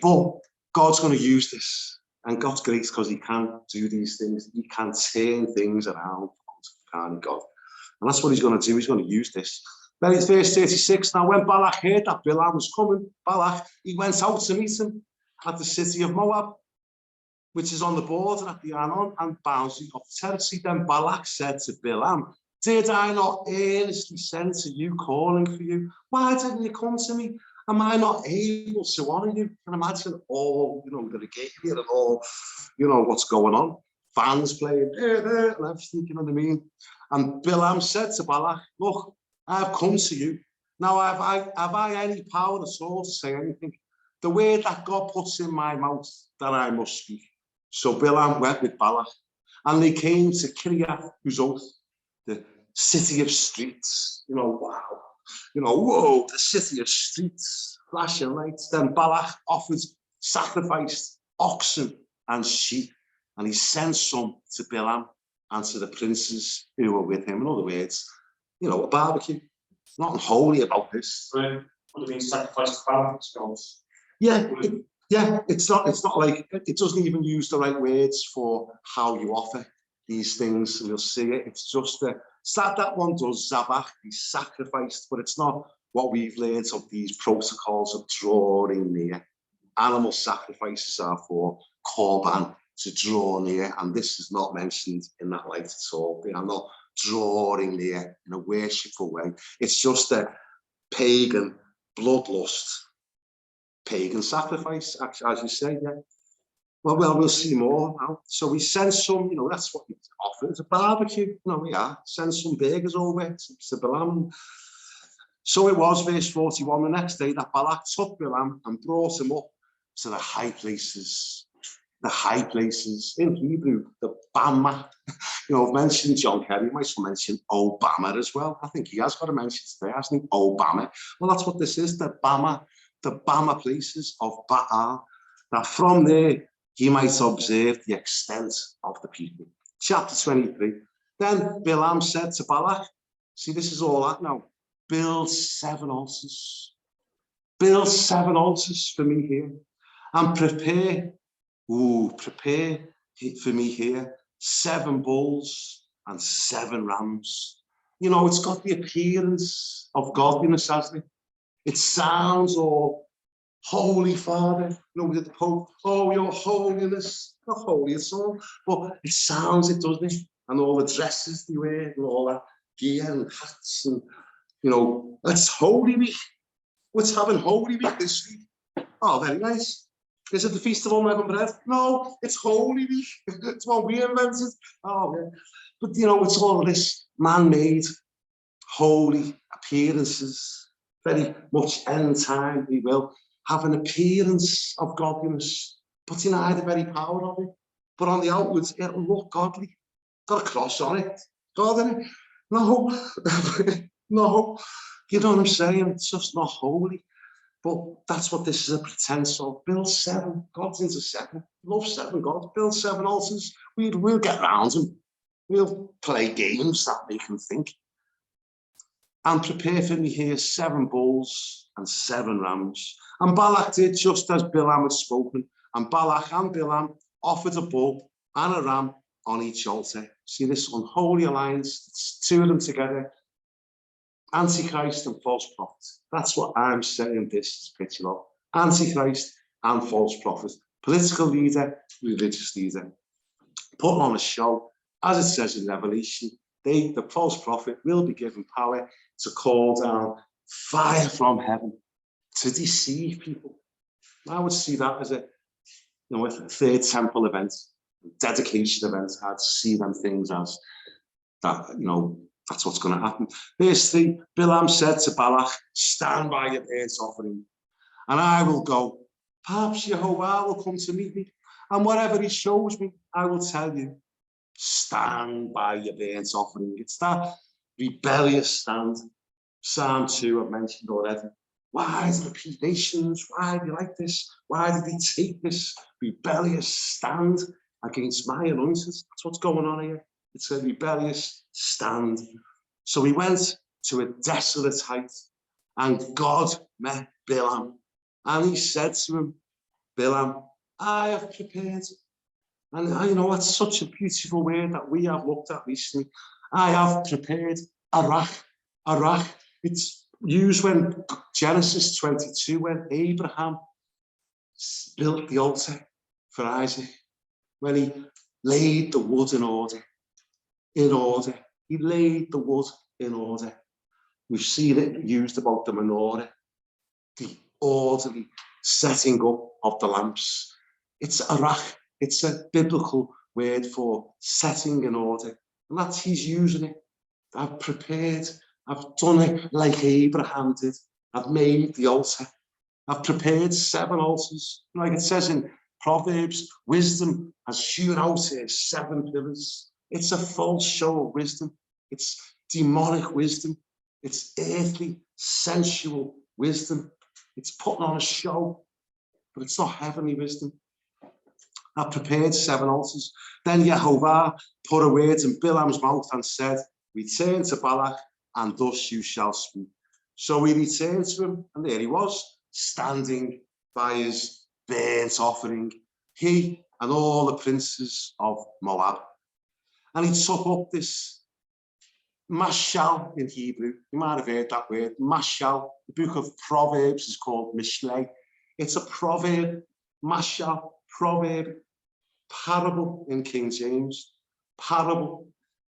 But God's going to use this, and God's great because he can do these things. He can turn things around, can't God? And that's what he's going to do. He's going to use this. Verse 36, now when Balak heard that Bilam was coming, he went out to meet him at the city of Moab, which is on the border at the Arnon and boundary of territory. Then Balak said to Bilam, did I not earnestly send to you, calling for you? Why didn't you come to me? Am I not able to honor you? Can imagine all, the regalia and all, what's going on. Fans playing, and everything, you know what I mean? And Bilam said to Balak, look, I've come to you. Now, have I any power at all to say anything? The word that God puts in my mouth, that I must speak. So Bilam went with Balak, and they came to Kiriath Huzoth, the city of streets. Wow. Whoa, the city of streets, flashing lights. Then Balak sacrificed oxen and sheep, and he sent some to Bilam and to the princes who were with him. In other words, a barbecue. Nothing holy about this. What do you mean, sacrifice to Balak gods? Yeah, it's not like, it doesn't even use the right words for how you offer these things, and you'll see it. It's just that one does zabach, he's sacrificed, but it's not what we've learned of these protocols of drawing near. Animal sacrifices are for korban, to draw near, and this is not mentioned in that light at all. They are not drawing near in a worshipful way. It's just a pagan bloodlust, pagan sacrifice, as you say, yeah. Well, we'll see more now. So we send some, that's what we offer. It's a barbecue. Send some burgers over to Bilam. So it was, verse 41, the next day that Balak took Bilam and brought him up to the high places. The high places, in Hebrew, the Bama. I've mentioned John Kerry, might as well mention Obama as well. I think he has got a mention today, hasn't he? Obama. Well, that's what this is, the Bama places of Baal. Now from there, he might observe the extent of the people. Chapter 23. Then Bilam said to Balak, see, this is all that now. Build 7 altars. Build 7 altars for me here. And prepare for me here 7 bulls and 7 rams. It's got the appearance of godliness, hasn't it? It sounds all Holy Father, with the Pope, oh, your holiness, not holy at all, but it sounds it, doesn't it? And all the dresses they wear and all that gear and hats, and it's Holy Week. What's having Holy Week this week? Oh, very nice. Is it the Feast of Unleavened Bread? No, it's Holy Week. It's what we invented. Oh, yeah. But it's all this man-made holy appearances, very much end time, we will have an appearance of godliness, but deny the very power of it. But on the outwards, it'll look godly. Got a cross on it. God, in it? No, no. You know what I'm saying? It's just not holy. But that's what this is a pretense of. Build 7. God's into 7. Love 7 gods. Build 7 altars. We'll get around them. We'll play games that make them think. And prepare for me here 7 bulls and 7 rams. And Balak did just as Bilam had spoken. And Balak and Bilam offered a bull and a ram on each altar. See this unholy alliance, it's 2 of them together. Antichrist and false prophet. That's what I'm saying this is a picture of. Antichrist and false prophet. Political leader, religious leader. Putting on a show, as it says in Revelation, the false prophet, will be given power to call down fire from heaven to deceive people. I would see that as a 3rd temple event, dedication event. I'd see them things as that, that's what's going to happen. Verse 3, Bilam said to Balak, stand by your burnt offering, and I will go. Perhaps Jehovah will come to meet me, and whatever he shows me, I will tell you. Stand by your burnt offering. It's that rebellious stand. Psalm 2, I've mentioned already. Why did the repeat nations? Why do you like this? Why did he take this rebellious stand against my anointed? That's what's going on here. It's a rebellious stand. So he went to a desolate height, and God met Balaam. And he said to him, Balaam, I have prepared. And you know, that's such a beautiful word that we have looked at recently. I have prepared arach. Arach. It's used when Genesis 22, when Abraham built the altar for Isaac, when he laid the wood in order. He laid the wood in order. We've seen it used about the menorah, the orderly setting up of the lamps. It's arach. It's a biblical word for setting in order. And that's, he's using it. I've prepared. I've done it like Abraham did. I've made the altar. I've prepared 7 altars. Like it says in Proverbs, wisdom has hewn out here 7 pillars. It's a false show of wisdom. It's demonic wisdom. It's earthly, sensual wisdom. It's putting on a show, but it's not heavenly wisdom. I've prepared 7 altars. Then Yehovah put a word in Balaam's mouth and said, return to Balak, and thus you shall speak. So he returned to him, and there he was, standing by his burnt offering, he and all the princes of Moab. And he took up this mashal in Hebrew. You might have heard that word, mashal. The book of Proverbs is called Mishlei. It's a proverb, mashal, proverb, parable in King James, parable.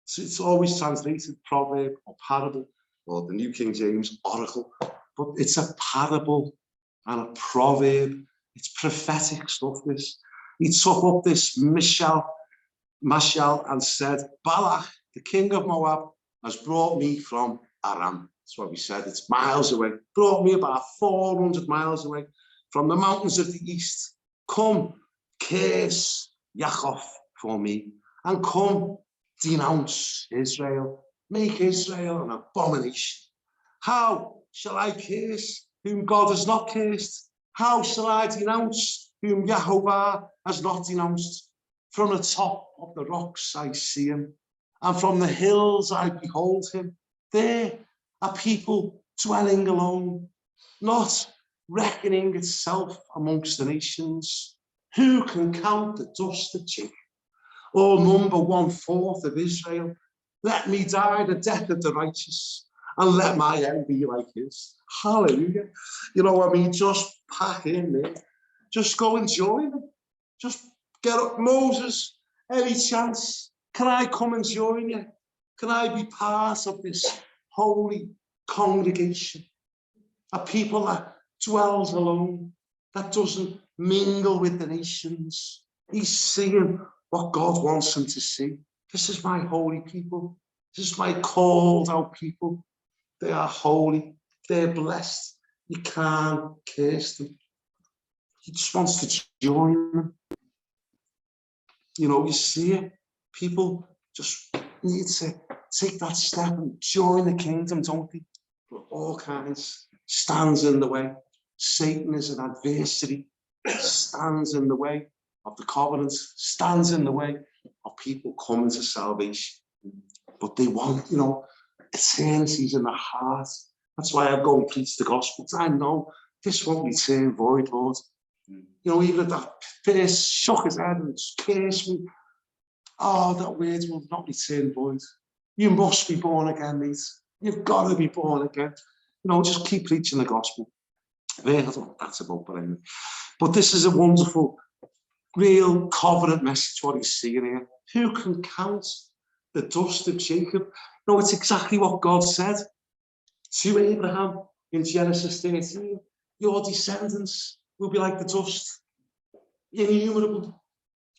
So it's always translated proverb or parable, or the New King James oracle, but it's a parable and a proverb. It's prophetic stuff, this. He took up this mashal, and said, Balak, the king of Moab, has brought me from Aram. That's what we said, it's miles away. Brought me about 400 miles away from the mountains of the east. Come, curse Yaakov for me, and come, denounce Israel. Make Israel an abomination. How shall I curse whom God has not cursed? How shall I denounce whom Yehovah has not denounced? From the top of the rocks I see him, and from the hills I behold him. There are people dwelling alone, not reckoning itself amongst the nations. Who can count the dust of Jacob, or number 1/4 of Israel? Let me die the death of the righteous, and let my end be like his. Hallelujah. You know what I mean? Just pack in there. Just go and join them. Just get up. Moses, any chance? Can I come and join you? Can I be part of this holy congregation? A people that dwells alone, that doesn't mingle with the nations. He's seeing what God wants him to see. This is my holy people. This is my called out people. They are holy. They're blessed. You can't curse them. He just wants to join them. You know, you see it. People just need to take that step and join the kingdom, don't they? But all kinds stands in the way. Satan is an adversary. Stands in the way of the covenants. Stands in the way of people coming to salvation. But they want, you know, eternity's in the heart. That's why I go and preach the gospel. I know this won't return void, Lord. You know, even if that first shook his head and cursed me, oh, that word will not return void. You must be born again, mate. You've got to be born again. You know, just keep preaching the gospel. That's about, but anyway. But this is a wonderful, real covenant message, what he's seeing here. Who can count the dust of Jacob? No, it's exactly what God said to Abraham in Genesis 13. Your descendants will be like the dust, innumerable,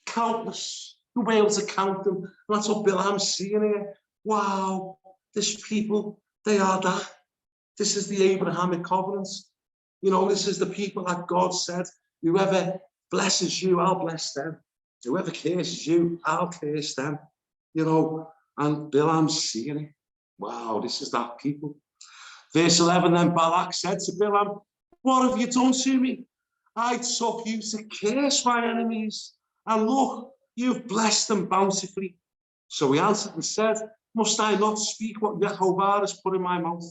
countless. You'll be able to count them. And that's what Balaam's seeing here. Wow, this people, they are that. This is the Abrahamic covenant. You know, this is the people that God said, whoever blesses you, I'll bless them. Whoever curses you, I'll curse them. You know, and Balaam's seeing it. Wow, this is that people. Verse 11, then Balak said to Balaam, What have you done to me? I took you to curse my enemies, and look, you've blessed them bountifully. So he answered and said, must I not speak what Jehovah has put in my mouth?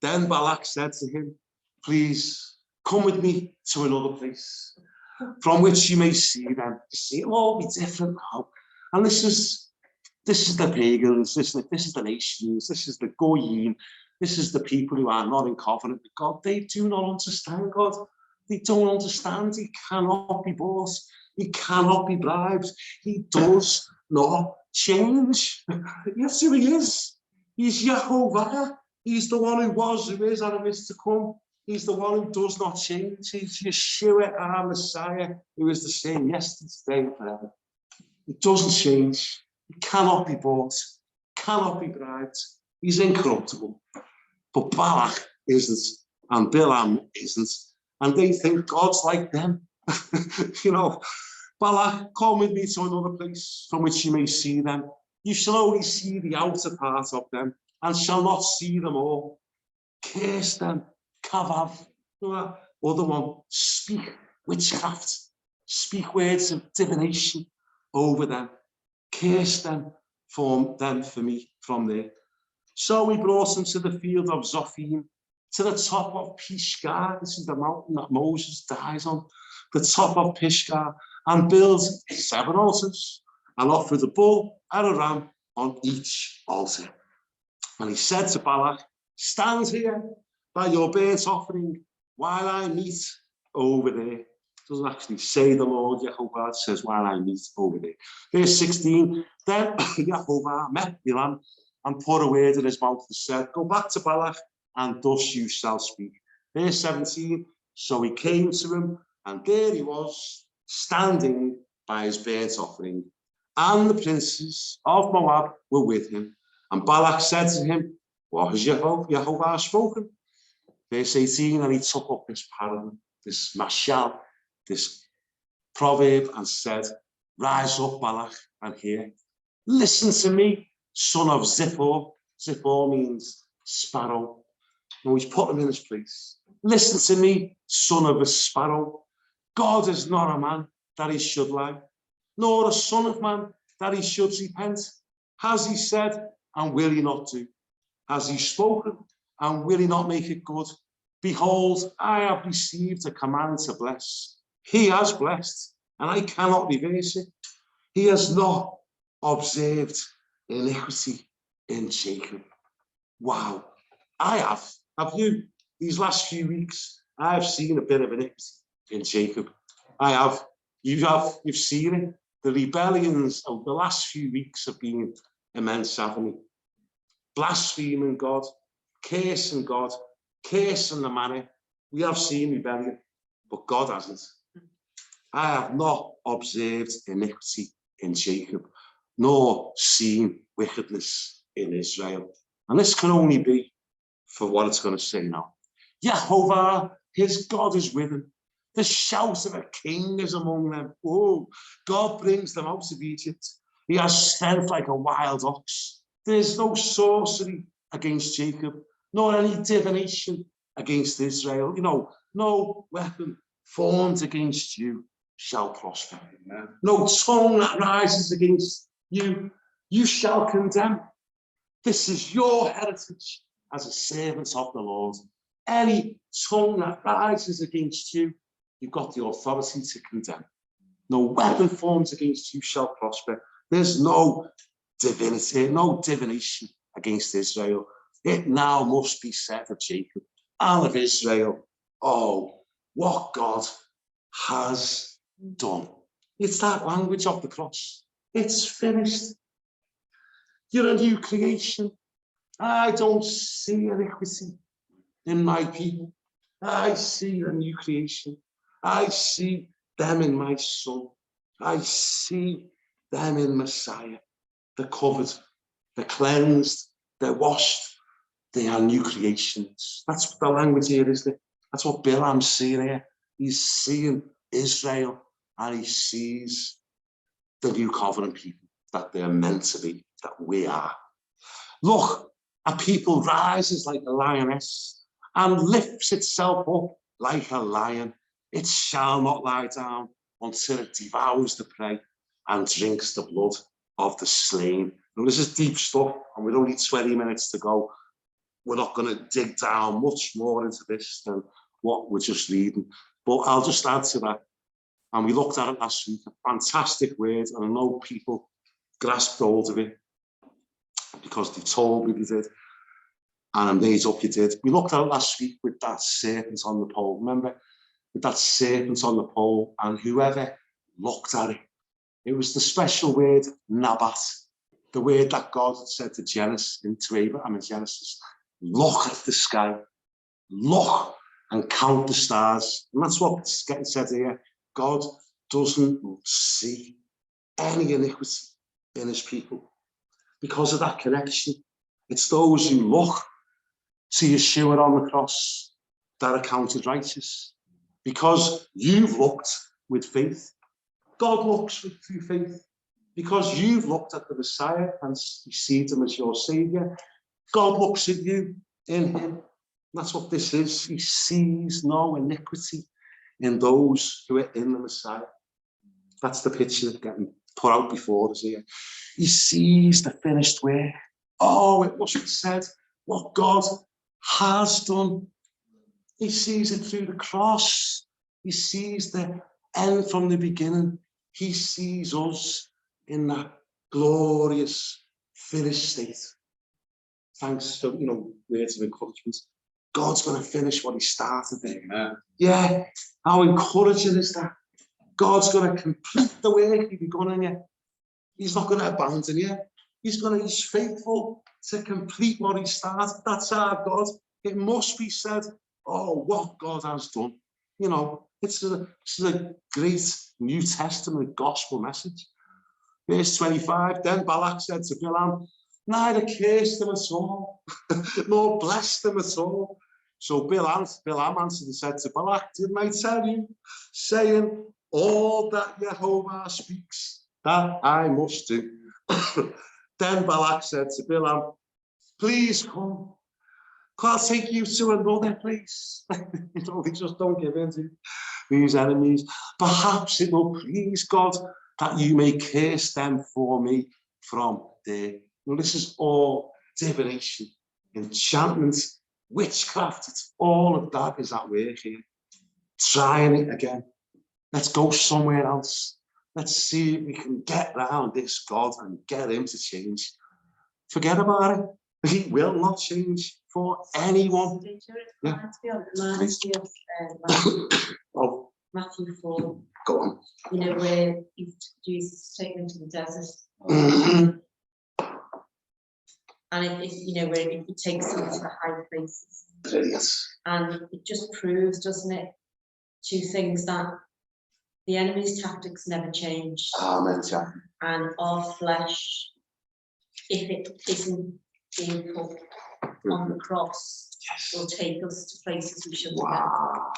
Then Balak said to him, please come with me to another place from which you may see them. You see, it'll all be different now. And this is the pagans, this is the nations, this is the goyim, this is the people who are not in covenant with God. They do not understand God. They don't understand. He cannot be bought. He cannot be bribed. He does not change. Yes, who he is. He's Jehovah. He's the one who was, who is, and who is to come. He's the one who does not change. He's Yeshua, our Messiah, who is the same yesterday, today, and forever. He doesn't change. He cannot be bought. Cannot be bribed. He's incorruptible. But Balak isn't, and Bilam isn't. And they think God's like them. You know, Balak, come with me to another place from which you may see them. You shall only see the outer part of them, and shall not see them all. Curse them, kavav. Other one, speak witchcraft. Speak words of divination over them. Curse them for me from there. So he brought him to the field of Zophim, to the top of Pisgah. This is the mountain that Moses dies on. The top of Pisgah, and built 7 altars, and offered a bull and a ram on each altar. And he said to Balak, stand here by your burnt offering while I meet over there. It doesn't actually say the Lord Jehovah, it says while I meet over there. Verse 16, then Jehovah met Bilam and put a word in his mouth and said, go back to Balak, and thus you shall speak. Verse 17, so he came to him, and there he was, standing by his burnt offering, and the princes of Moab were with him. And Balak said to him, what has Jehovah spoken? Verse 18, and he took up this parable, this mashal, this proverb, and said, rise up, Balak, and hear. Listen to me, son of Zippor. Zippor means sparrow. And he's put him in his place. Listen to me, son of a sparrow. God is not a man that he should lie, nor a son of man that he should repent. Has he said, and will he not do? Has he spoken, and will he not make it good? Behold, I have received a command to bless. He has blessed, and I cannot reverse it. He has not observed iniquity in Jacob. Wow. I have. Have you? These last few weeks, I have seen a bit of iniquity in Jacob. I have. You've seen it. The rebellions of the last few weeks have been immense, haven't they? Blaspheming God, cursing the manner. We have seen rebellion, but God hasn't. I have not observed iniquity in Jacob, nor seen wickedness in Israel. And this can only be for what it's going to say now. Jehovah, his God is with him. The shout of a king is among them. Oh, God brings them out of Egypt. He has strength like a wild ox. There's no sorcery against Jacob, nor any divination against Israel. You know, no weapon formed against you shall prosper. Amen. No tongue that rises against you, you shall condemn. This is your heritage as a servant of the Lord. Any tongue that rises against you, you've got the authority to condemn. No weapon formed against you shall prosper. There's no divinity, no divination against Israel. It now must be said of Jacob and of Israel, oh, what God has done. It's that language of the cross. It's finished. You're a new creation. I don't see iniquity in my people. I see a new creation. I see them in my Son. I see them in Messiah. They're covered, they're cleansed, they're washed. They are new creations. That's what the language here is. That's what Bilam's seeing here. He's seeing Israel, and he sees the new covenant people that they're meant to be, that we are. Look, a people rises like a lioness and lifts itself up like a lion. It shall not lie down until it devours the prey and drinks the blood of the slain. Now, this is deep stuff, and we're only 20 minutes to go. We're not going to dig down much more into this than what we're just reading, but I'll just add to that. And we looked at it last week, a fantastic word, and I know people grasped hold of it because they told me they did, and I made up you did. We looked at it last week with that serpent on the pole, remember? With that serpent on the pole, and whoever looked at it, it was the special word, Nabat, the word that God said to Abraham in Genesis, look at the sky, look and count the stars. And that's what's getting said here. God doesn't see any iniquity in his people because of that connection. It's those who look to Yeshua on the cross that are counted righteous. Because you've looked with faith. God looks through faith. Because you've looked at the Messiah and received him as your Saviour, God looks at you in him. That's what this is. He sees no iniquity in those who are in the Messiah. That's the picture getting put out before us here. He sees the finished work. Oh, it must be said what God has done. He sees it through the cross. He sees the end from the beginning. He sees us in that glorious finished state. Thanks for, words of encouragement. God's going to finish what he started. Amen. Yeah, how encouraging is that? God's going to complete the work he begun in you. He's not going to abandon you. He's faithful to complete what he started. That's our God. It must be said, oh, what God has done. It's a great New Testament gospel message. Verse 25, then Balak said to Balaam, neither curse them at all, nor bless them at all. So Balaam answered and said to Balak, didn't I tell you, saying, all that Jehovah speaks, that I must do. Then Balak said to Balaam, please come. I'll take you to another place. They just don't give in to these enemies. Perhaps it will please God that you may curse them for me from there. Now, this is all divination, enchantment, witchcraft. It's all of that is at work here. Trying it again. Let's go somewhere else. Let's see if we can get round this God and get him to change. Forget about it. He will not change for anyone. Yeah. Oh. Matthew 4. Go on. Where Jesus is taken to the desert. And where it takes them to the high places. Brilliant. And it just proves, doesn't it, two things, that the enemy's tactics never change. Amen. And our flesh, if it isn't being put on the cross, will take us to places we shouldn't have.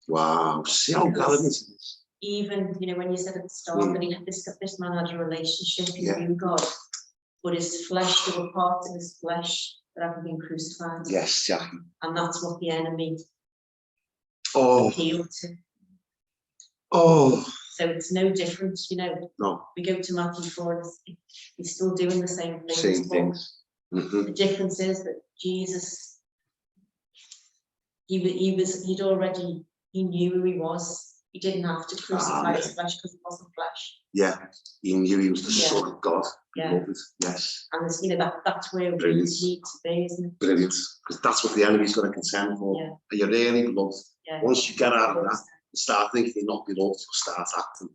Wow. See how relevant it is. Even, when you said at the start that this man had a relationship with God, but his flesh, there were parts of his flesh that haven't been crucified. Yes, Jackie. And that's what the enemy appealed to. Oh. So it's no different, No. We go to Matthew 4, he's still doing the same things. Same things. The difference is that Jesus, he knew who he was. He didn't have to crucify his flesh because it wasn't flesh. Yeah, he knew he was the Son of God. Yeah. Yes. And that's where we need to be, isn't it? Brilliant. Because that's what the enemy's going to contend for. Yeah. And you're really beloved. Yeah. Once you get out of that, and start thinking you're not beloved, you'll start acting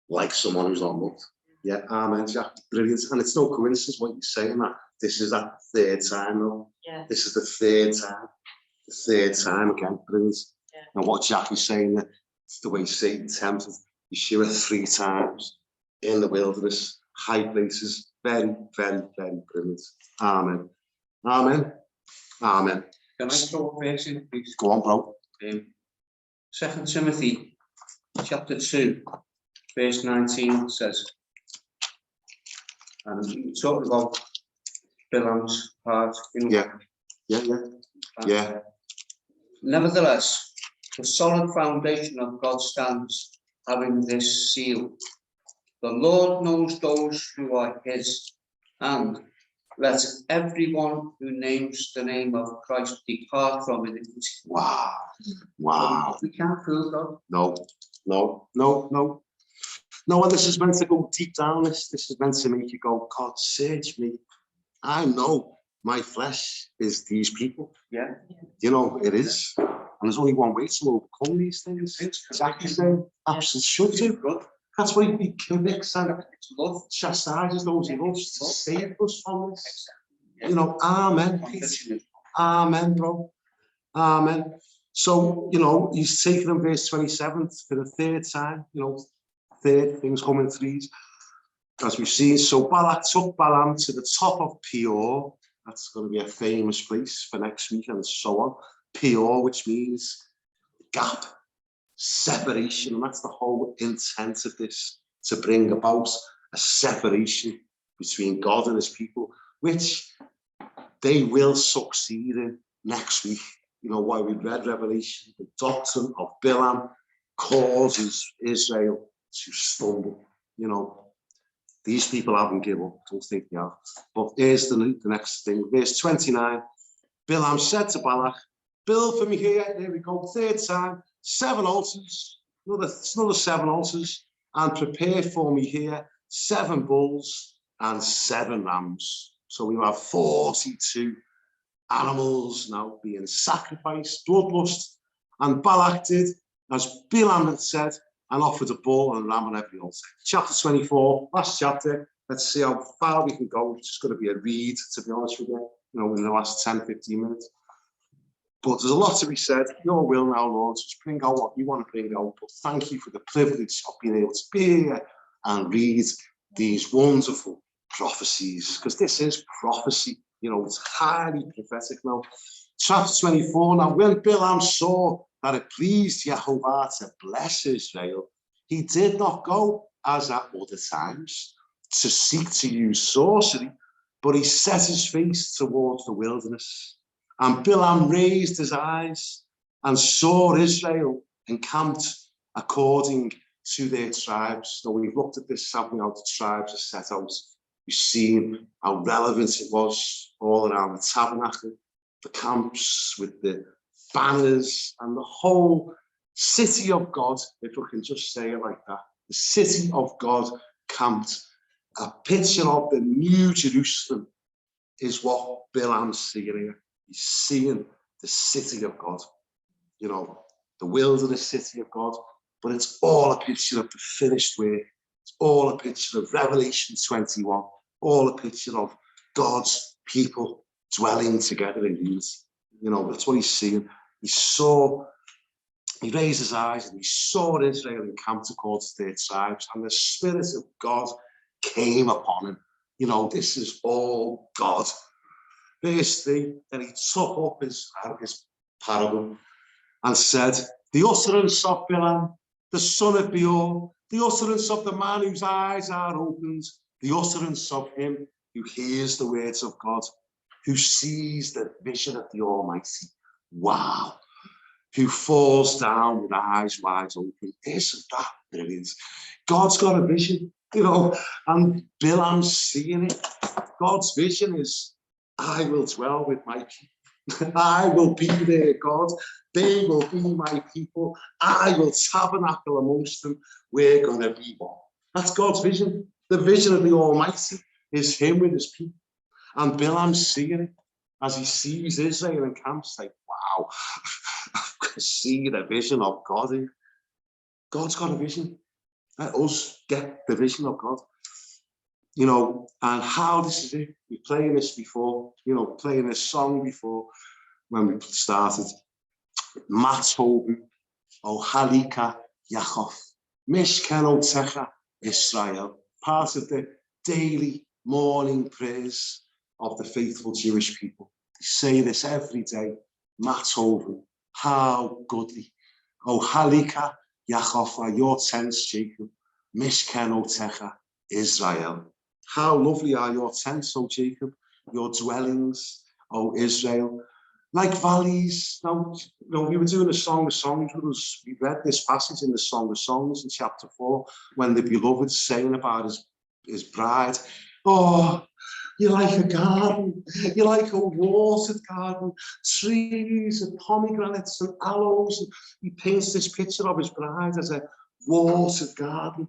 like someone who's not loved. Yeah, amen, Jack. Brilliant. And it's no coincidence what you're saying, that this is that third time, though. Yeah. This is the third time. The third time again. Brilliant. Yeah. And what Jack is saying, that it's the way Satan tempted Yeshua 3 times in the wilderness, high places. Very, very, very brilliant. Amen. Amen. Amen. Can I throw a verse in, please? Go on, bro. 2 Timothy chapter 2, verse 19 says, and you talk about Balaam's heart. Yeah. Nevertheless, The solid foundation of God stands, having this seal. The Lord knows those who are his, and let everyone who names the name of Christ depart from iniquity. Wow. Wow. We can't fool God. No, no, no, no. No, and this is meant to go deep down. This is meant to make you go, God, search me. I know my flesh is these people. Yeah. You know, it is. And there's only one way to overcome these things. Exactly saying, absolute should do. That's why he convicts and chastises those he loves to save us from this. You know, amen. Amen, bro. Amen. So, you know, he's taken in verse 27 for the third time, you know, third things come in threes, as we've seen. So Balak took Balaam to the top of Peor. That's going to be a famous place for next week and so on. Peor, which means gap, separation, and that's the whole intent of this, to bring about a separation between God and his people, which they will succeed in next week. You know, why we read Revelation, the doctrine of Balaam causes Israel to stumble. You know, these people haven't given up, don't think they have. But here's the next thing, verse 29. Balaam said to Balak, build for me here, there we go, third time, 7 altars, another 7 altars, and prepare for me here 7 bulls and 7 rams. So we have 42 animals now being sacrificed, bloodlust. And Balak did as Balaam had said, and offered a bull and a ram on every altar. Chapter 24, last chapter. Let's see how far we can go. It's just going to be a read, to be honest with you, you know, in the last 10, 15 minutes. But there's a lot to be said. Your will now, Lord, just bring out what you want to bring out. But thank you for the privilege of being able to be here and read these wonderful prophecies, because this is prophecy. You know, it's highly prophetic now. Chapter 24, now when Balaam saw that it pleased Jehovah to bless Israel, he did not go as at other times to seek to use sorcery, but he set his face towards the wilderness. And Balaam raised his eyes and saw Israel encamped according to their tribes. So we've looked at this, haven't we, how the tribes are set out. We've seen how relevant it was all around the tabernacle, the camps with the banners, and the whole city of God, if we can just say it like that. The city of God camped. A picture of the new Jerusalem is what Balaam's seeing here. He's seeing the city of God, you know, the wilderness city of God, but it's all a picture of the finished work. It's all a picture of Revelation 21, all a picture of God's people dwelling together in unity. You know, that's what he's seeing. He raised his eyes and he saw Israel encamped according to their tribes, and the Spirit of God came upon him. You know, this is all God. Verse 3, then he took up his parable and said, the utterance of Balaam, the son of Beor, the utterance of the man whose eyes are opened, the utterance of him who hears the words of God, who sees the vision of the Almighty. Wow. Who falls down with eyes wide open. Isn't that brilliant? God's got a vision, you know, and Balaam's seeing it. God's vision is, I will dwell with my people. I will be their God. They will be my people. I will tabernacle amongst them. We're going to be one. That's God's vision. The vision of the Almighty is him with his people. And Balaam's seeing it as he sees Israel and camps, like, wow, I can see the vision of God here. God's got a vision. Let us get the vision of God. You know, and how this is it. We're playing this before, you know, playing this song before when we started. Mathoben, O Halika Yaakov, Mishken O Techa Israel. Part of the daily morning prayers of the faithful Jewish people. They say this every day. Mathoben, how goodly. O Halika Yaakov, are your tents, Jacob. Mishken O Techa Israel. How lovely are your tents, O Jacob, your dwellings, O Israel. like valleys. Now, we were doing a Song of Songs with us. We read this passage in the Song of Songs in chapter 4, when the beloved's saying about his bride, oh, you're like a garden, you're like a watered garden, trees and pomegranates and aloes. And he paints this picture of his bride as a watered garden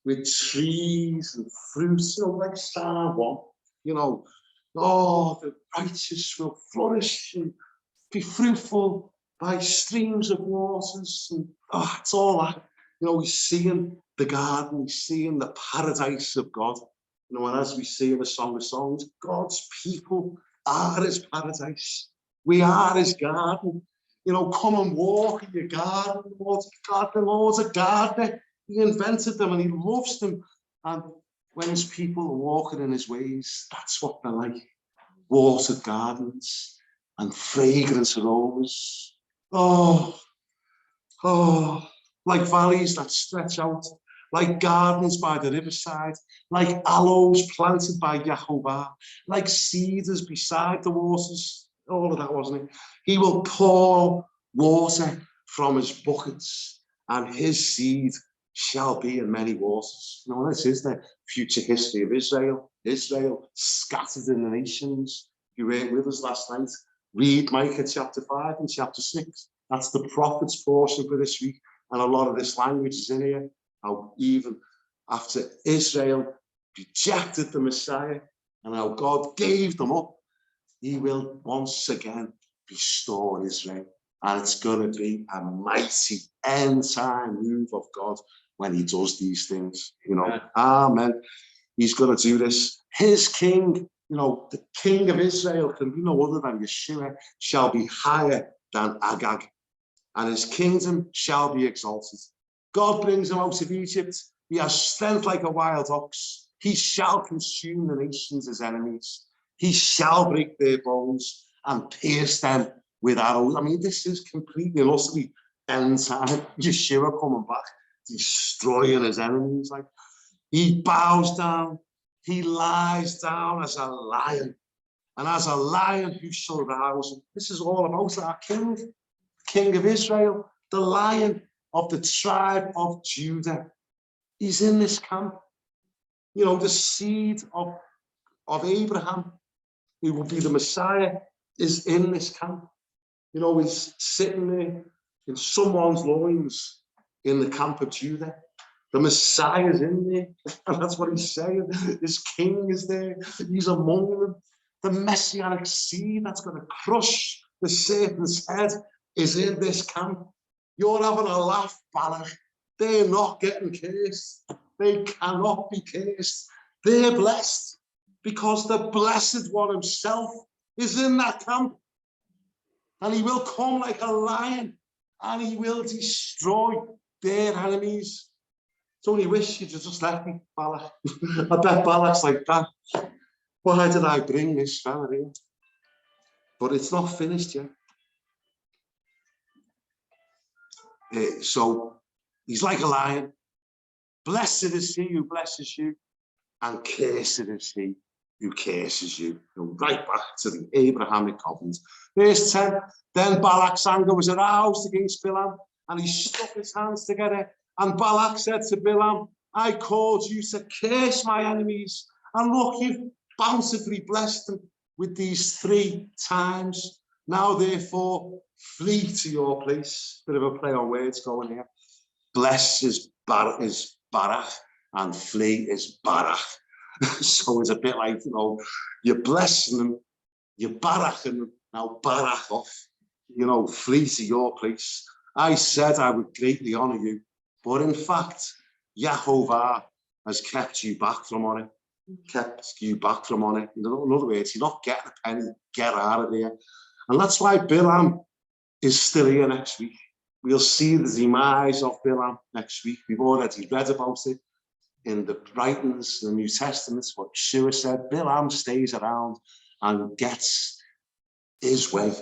with trees and fruits, like Psalm 1, oh, the righteous will flourish and be fruitful by streams of waters. And it's all that. He's seeing the garden, he's seeing the paradise of God. And as we see in the Song of Songs, God's people are his paradise. We are his garden. Come and walk in your garden. The Lord's a gardener. He invented them and he loves them. And when his people are walking in his ways, that's what they're like. Watered gardens and fragrance aromas. Oh, like valleys that stretch out, like gardens by the riverside, like aloes planted by Yahovah, like cedars beside the waters. All of that, wasn't it? He will pour water from his buckets, and his seed shall be in many waters. This is the future history of Israel. Israel scattered in the nations. You were with us last night. Read Micah chapter 5 and chapter 6. That's the prophet's portion for this week. And a lot of this language is in here. How even after Israel rejected the Messiah and how God gave them up, he will once again restore Israel. And it's going to be a mighty end time move of God when he does these things. Amen. He's going to do this. His king, the king of Israel can be no other than Yeshua, shall be higher than Agag, and his kingdom shall be exalted. God brings him out of Egypt. He has strength like a wild ox. He shall consume the nations as enemies. He shall break their bones and pierce them with arrows. This is completely and utterly end time. Yeshua coming back, destroying his enemies. He bows down. He lies down as a lion. And as a lion, who shall rouse him? This is all about our King of Israel, the Lion of the tribe of Judah. He's in this camp. The seed of Abraham, who will be the Messiah, is in this camp. He's sitting there in someone's loins in the camp of Judah. The Messiah is in there, and that's what he's saying. This king is there. He's among them. The messianic seed that's going to crush the serpent's head is in this camp. You're having a laugh, Balak. They're not getting cursed. They cannot be cursed. They're blessed because the blessed one himself is in that camp. And he will come like a lion and he will destroy their enemies. It's only wish you'd just left me, Balak. I bet Balak's like that. Why did I bring this fella in? But it's not finished yet. So he's like a lion. Blessed is he who blesses you, and cursed is he who curses you. Right back to the Abrahamic covenant. Verse 10, then Balak's anger was aroused against Bilam, and he stuck his hands together. And Balak said to Bilam, I called you to curse my enemies, and look, you've bountifully blessed them with these 3 times. Now, therefore, flee to your place. Bit of a play on words going here. Bless is Barak, and flee is Barak. So it's a bit like, you're blessing them, you're baraching them, now Barak off. Flee to your place. I said I would greatly honor you, but in fact, Yahovah has kept you back from on it. Kept you back from on it. In other words, you're not getting a penny, get out of there. And that's why Bilam is still here next week. We'll see the demise of Bilam next week. We've already read about it in the writings, the New Testament, what Yeshua said. Bilam stays around and gets his way,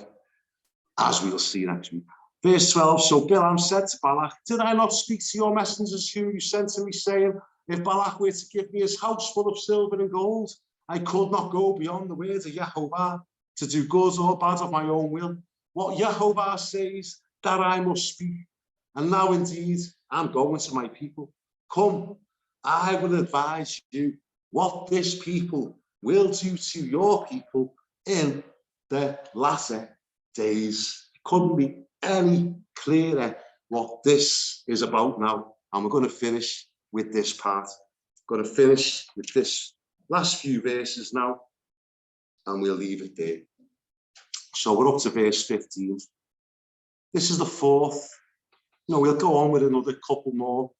as we'll see next week. Verse 12, so Bilam said to Balak, did I not speak to your messengers whom you sent to me, saying, if Balak were to give me his house full of silver and gold, I could not go beyond the words of Yahovah. to do good or bad of my own will. What Jehovah says, that I must speak. And now indeed, I'm going to my people. Come, I will advise you what this people will do to your people in the latter days. Couldn't be any clearer what this is about now. And we're going to finish with this part. Going to finish with this last few verses now, and we'll leave it there. So we're up to verse 15. This is the fourth. No, we'll go on with another couple more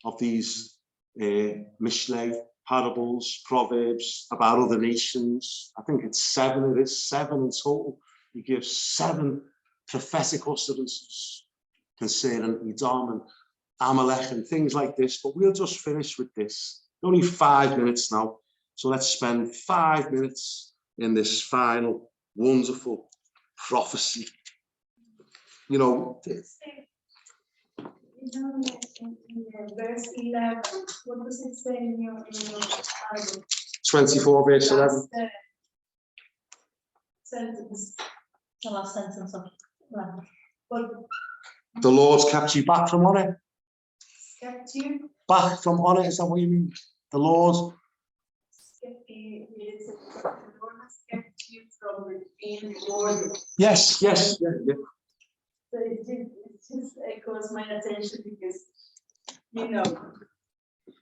of these Mishneh parables, proverbs about other nations. I think it's 7. It is 7 in total. He gives 7 prophetic utterances concerning Edom and Amalek and things like this. But we'll just finish with this. Only 5 minutes now. So let's spend 5 minutes in this final wonderful prophecy. You know, in verse 11, what does it say in your Bible? 24 verse 11. Last, sentence. The last sentence of 11. But The Lord's kept you back from honor. kept you, Back from honor, is that what you mean? The Lord. the Lord has kept you from being rewarded. Yes, yes. Yeah, yeah. So it just echoes my attention because, you know,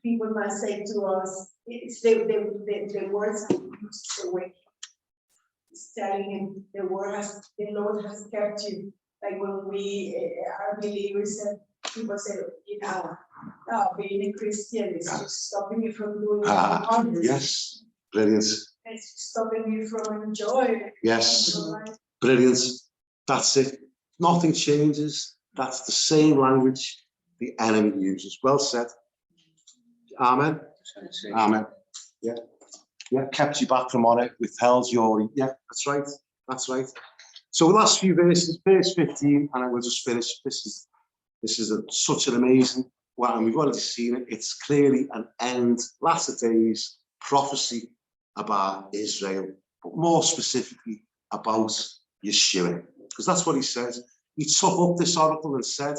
people might say to us, it's the words are used so wicked. It's telling him the Lord has kept you. Like when we are believers, and people say, you know, being a Christian is just stopping you from doing what you want. Yes, brilliant. It's stopping you from enjoying. Yes, Right? brilliant. That's it. Nothing changes. That's the same language the enemy uses. Well said. Amen. Amen. Yeah. Yeah, kept you back from honor, withheld your. Yeah, that's right. That's right. So the last few verses, verse 15, and I will just finish. This is such an amazing one, and we've already seen it. It's clearly an end, latter days prophecy about Israel, but more specifically about Yeshua, because that's what he says. He took up this oracle and said,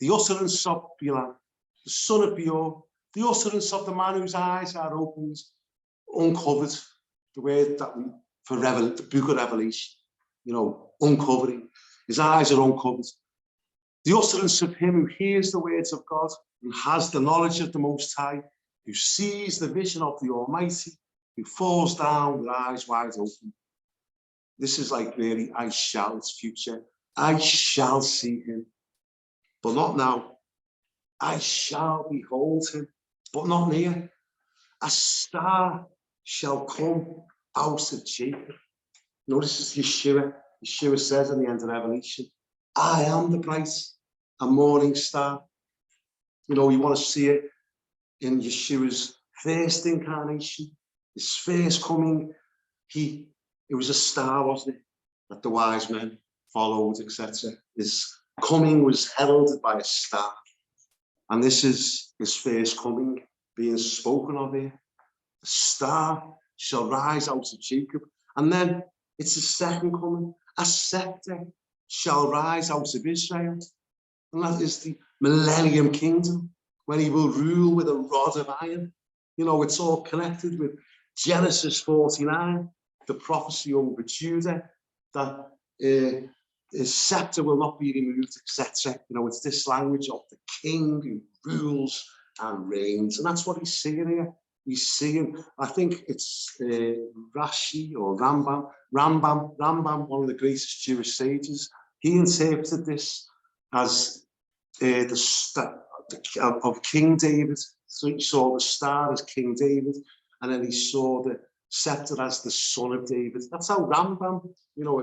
the utterance of Balak, the son of Beor, the utterance of the man whose eyes are opened, uncovered, the word that we, for the book of Revelation, you know, uncovering. His eyes are uncovered. The utterance of him who hears the words of God, who has the knowledge of the Most High, who sees the vision of the Almighty, who falls down with eyes wide open. This is like really, I shall, it's future. I shall see him, but not now. I shall behold him, but not near. A star shall come out of Jacob. Notice it's Yeshua. Yeshua says in the end of Revelation, I am the bright and morning star. You know, you want to see it in Yeshua's first incarnation, his first coming. It was a star, wasn't it? That the wise men followed, etc. His coming was heralded by a star. And this is his first coming being spoken of here. The star shall rise out of Jacob. And then it's the second coming. A scepter shall rise out of Israel. And that is the millennium kingdom, when he will rule with a rod of iron. You know, it's all connected with Genesis 49, the prophecy over Judah, that his scepter will not be removed, etc. You know, it's this language of the king who rules and reigns. And that's what he's seeing here. He's seeing, I think it's Rashi or Rambam, one of the greatest Jewish sages. He interpreted this as the star of King David. So he saw the star as King David, and then he saw the scepter as the son of David. That's how Rambam, you know,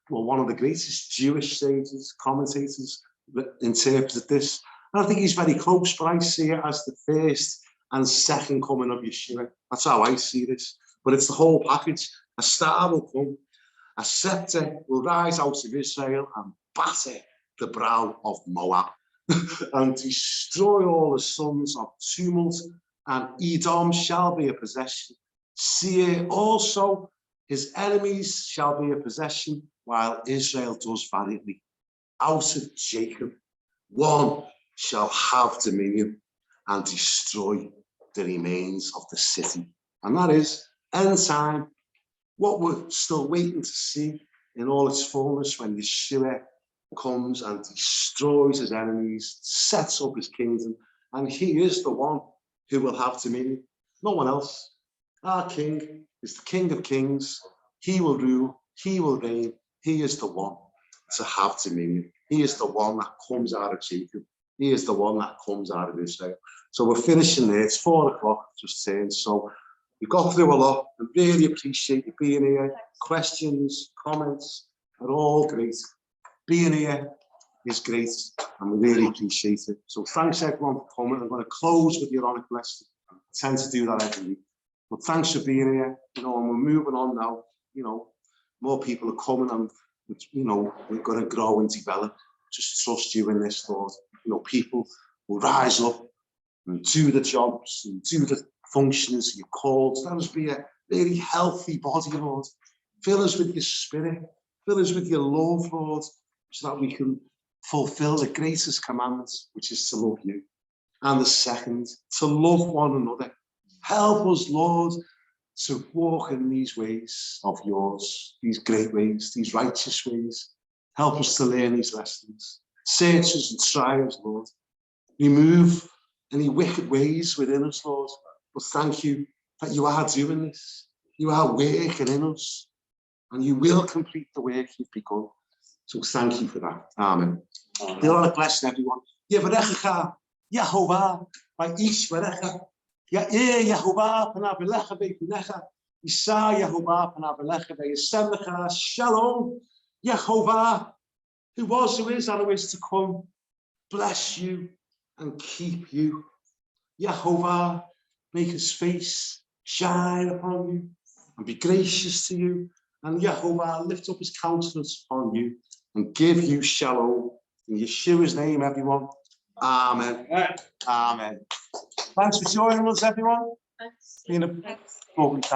one of the greatest Jewish sages, commentators, interpreted this. And I think he's very close, but I see it as the first and second coming of Yeshua. That's how I see this. But it's the whole package. A star will come, a scepter will rise out of Israel and batter the brow of Moab and destroy all the sons of tumult, and Edom shall be a possession. Seir also His enemies shall be a possession, while Israel does valiantly. Out of Jacob, one shall have dominion and destroy the remains of the city. And that is end time, what we're still waiting to see in all its fullness when Yeshua comes and destroys his enemies, sets up his kingdom, and he is the one who will have dominion, no one else. Our king is the King of Kings. He will rule, he will reign. He is the one to have dominion. He is the one that comes out of Jacob. He is the one that comes out of Israel. So we're finishing there. It's 4 o'clock, just saying. So we got through a lot. I really appreciate you being here. Questions, comments are all great. Being here is great, and we really appreciate it. So thanks everyone for coming. I'm going to close with the Aaronic blessing. I tend to do that every week. But thanks for being here. You know, and we're moving on now. You know, more people are coming, and you know, we're going to grow and develop. Just trust you in this, Lord. You know, people will rise up and do the jobs and do the functions you've called. Let us be a really healthy body, Lord. Fill us with your spirit. Fill us with your love, Lord, so that we can fulfill the greatest commandment, which is to love you. And the second, to love one another. Help us, Lord, to walk in these ways of yours, these great ways, these righteous ways. Help us to learn these lessons. Search us and try us, Lord. Remove any wicked ways within us, Lord. But thank you that you are doing this. You are working in us, and you will complete the work you've begun. So thank you for that. Amen. God bless everyone. Yevarecha, Yehovah, by Ishvarecha. Yehovah, Panavelecha, Beikunecha. Isa Yehovah, Panavelecha, Beyasemlecha. Shalom, Yehovah, who was, who is, and who is to come. Bless you and keep you. Yehovah, make his face shine upon you and be gracious to you. And Yehovah, lift up his countenance upon you and give you shalom. In Yeshua's name, everyone. Amen. Amen. Thanks for joining us, everyone. Thanks. Been a Thanks. lovely time.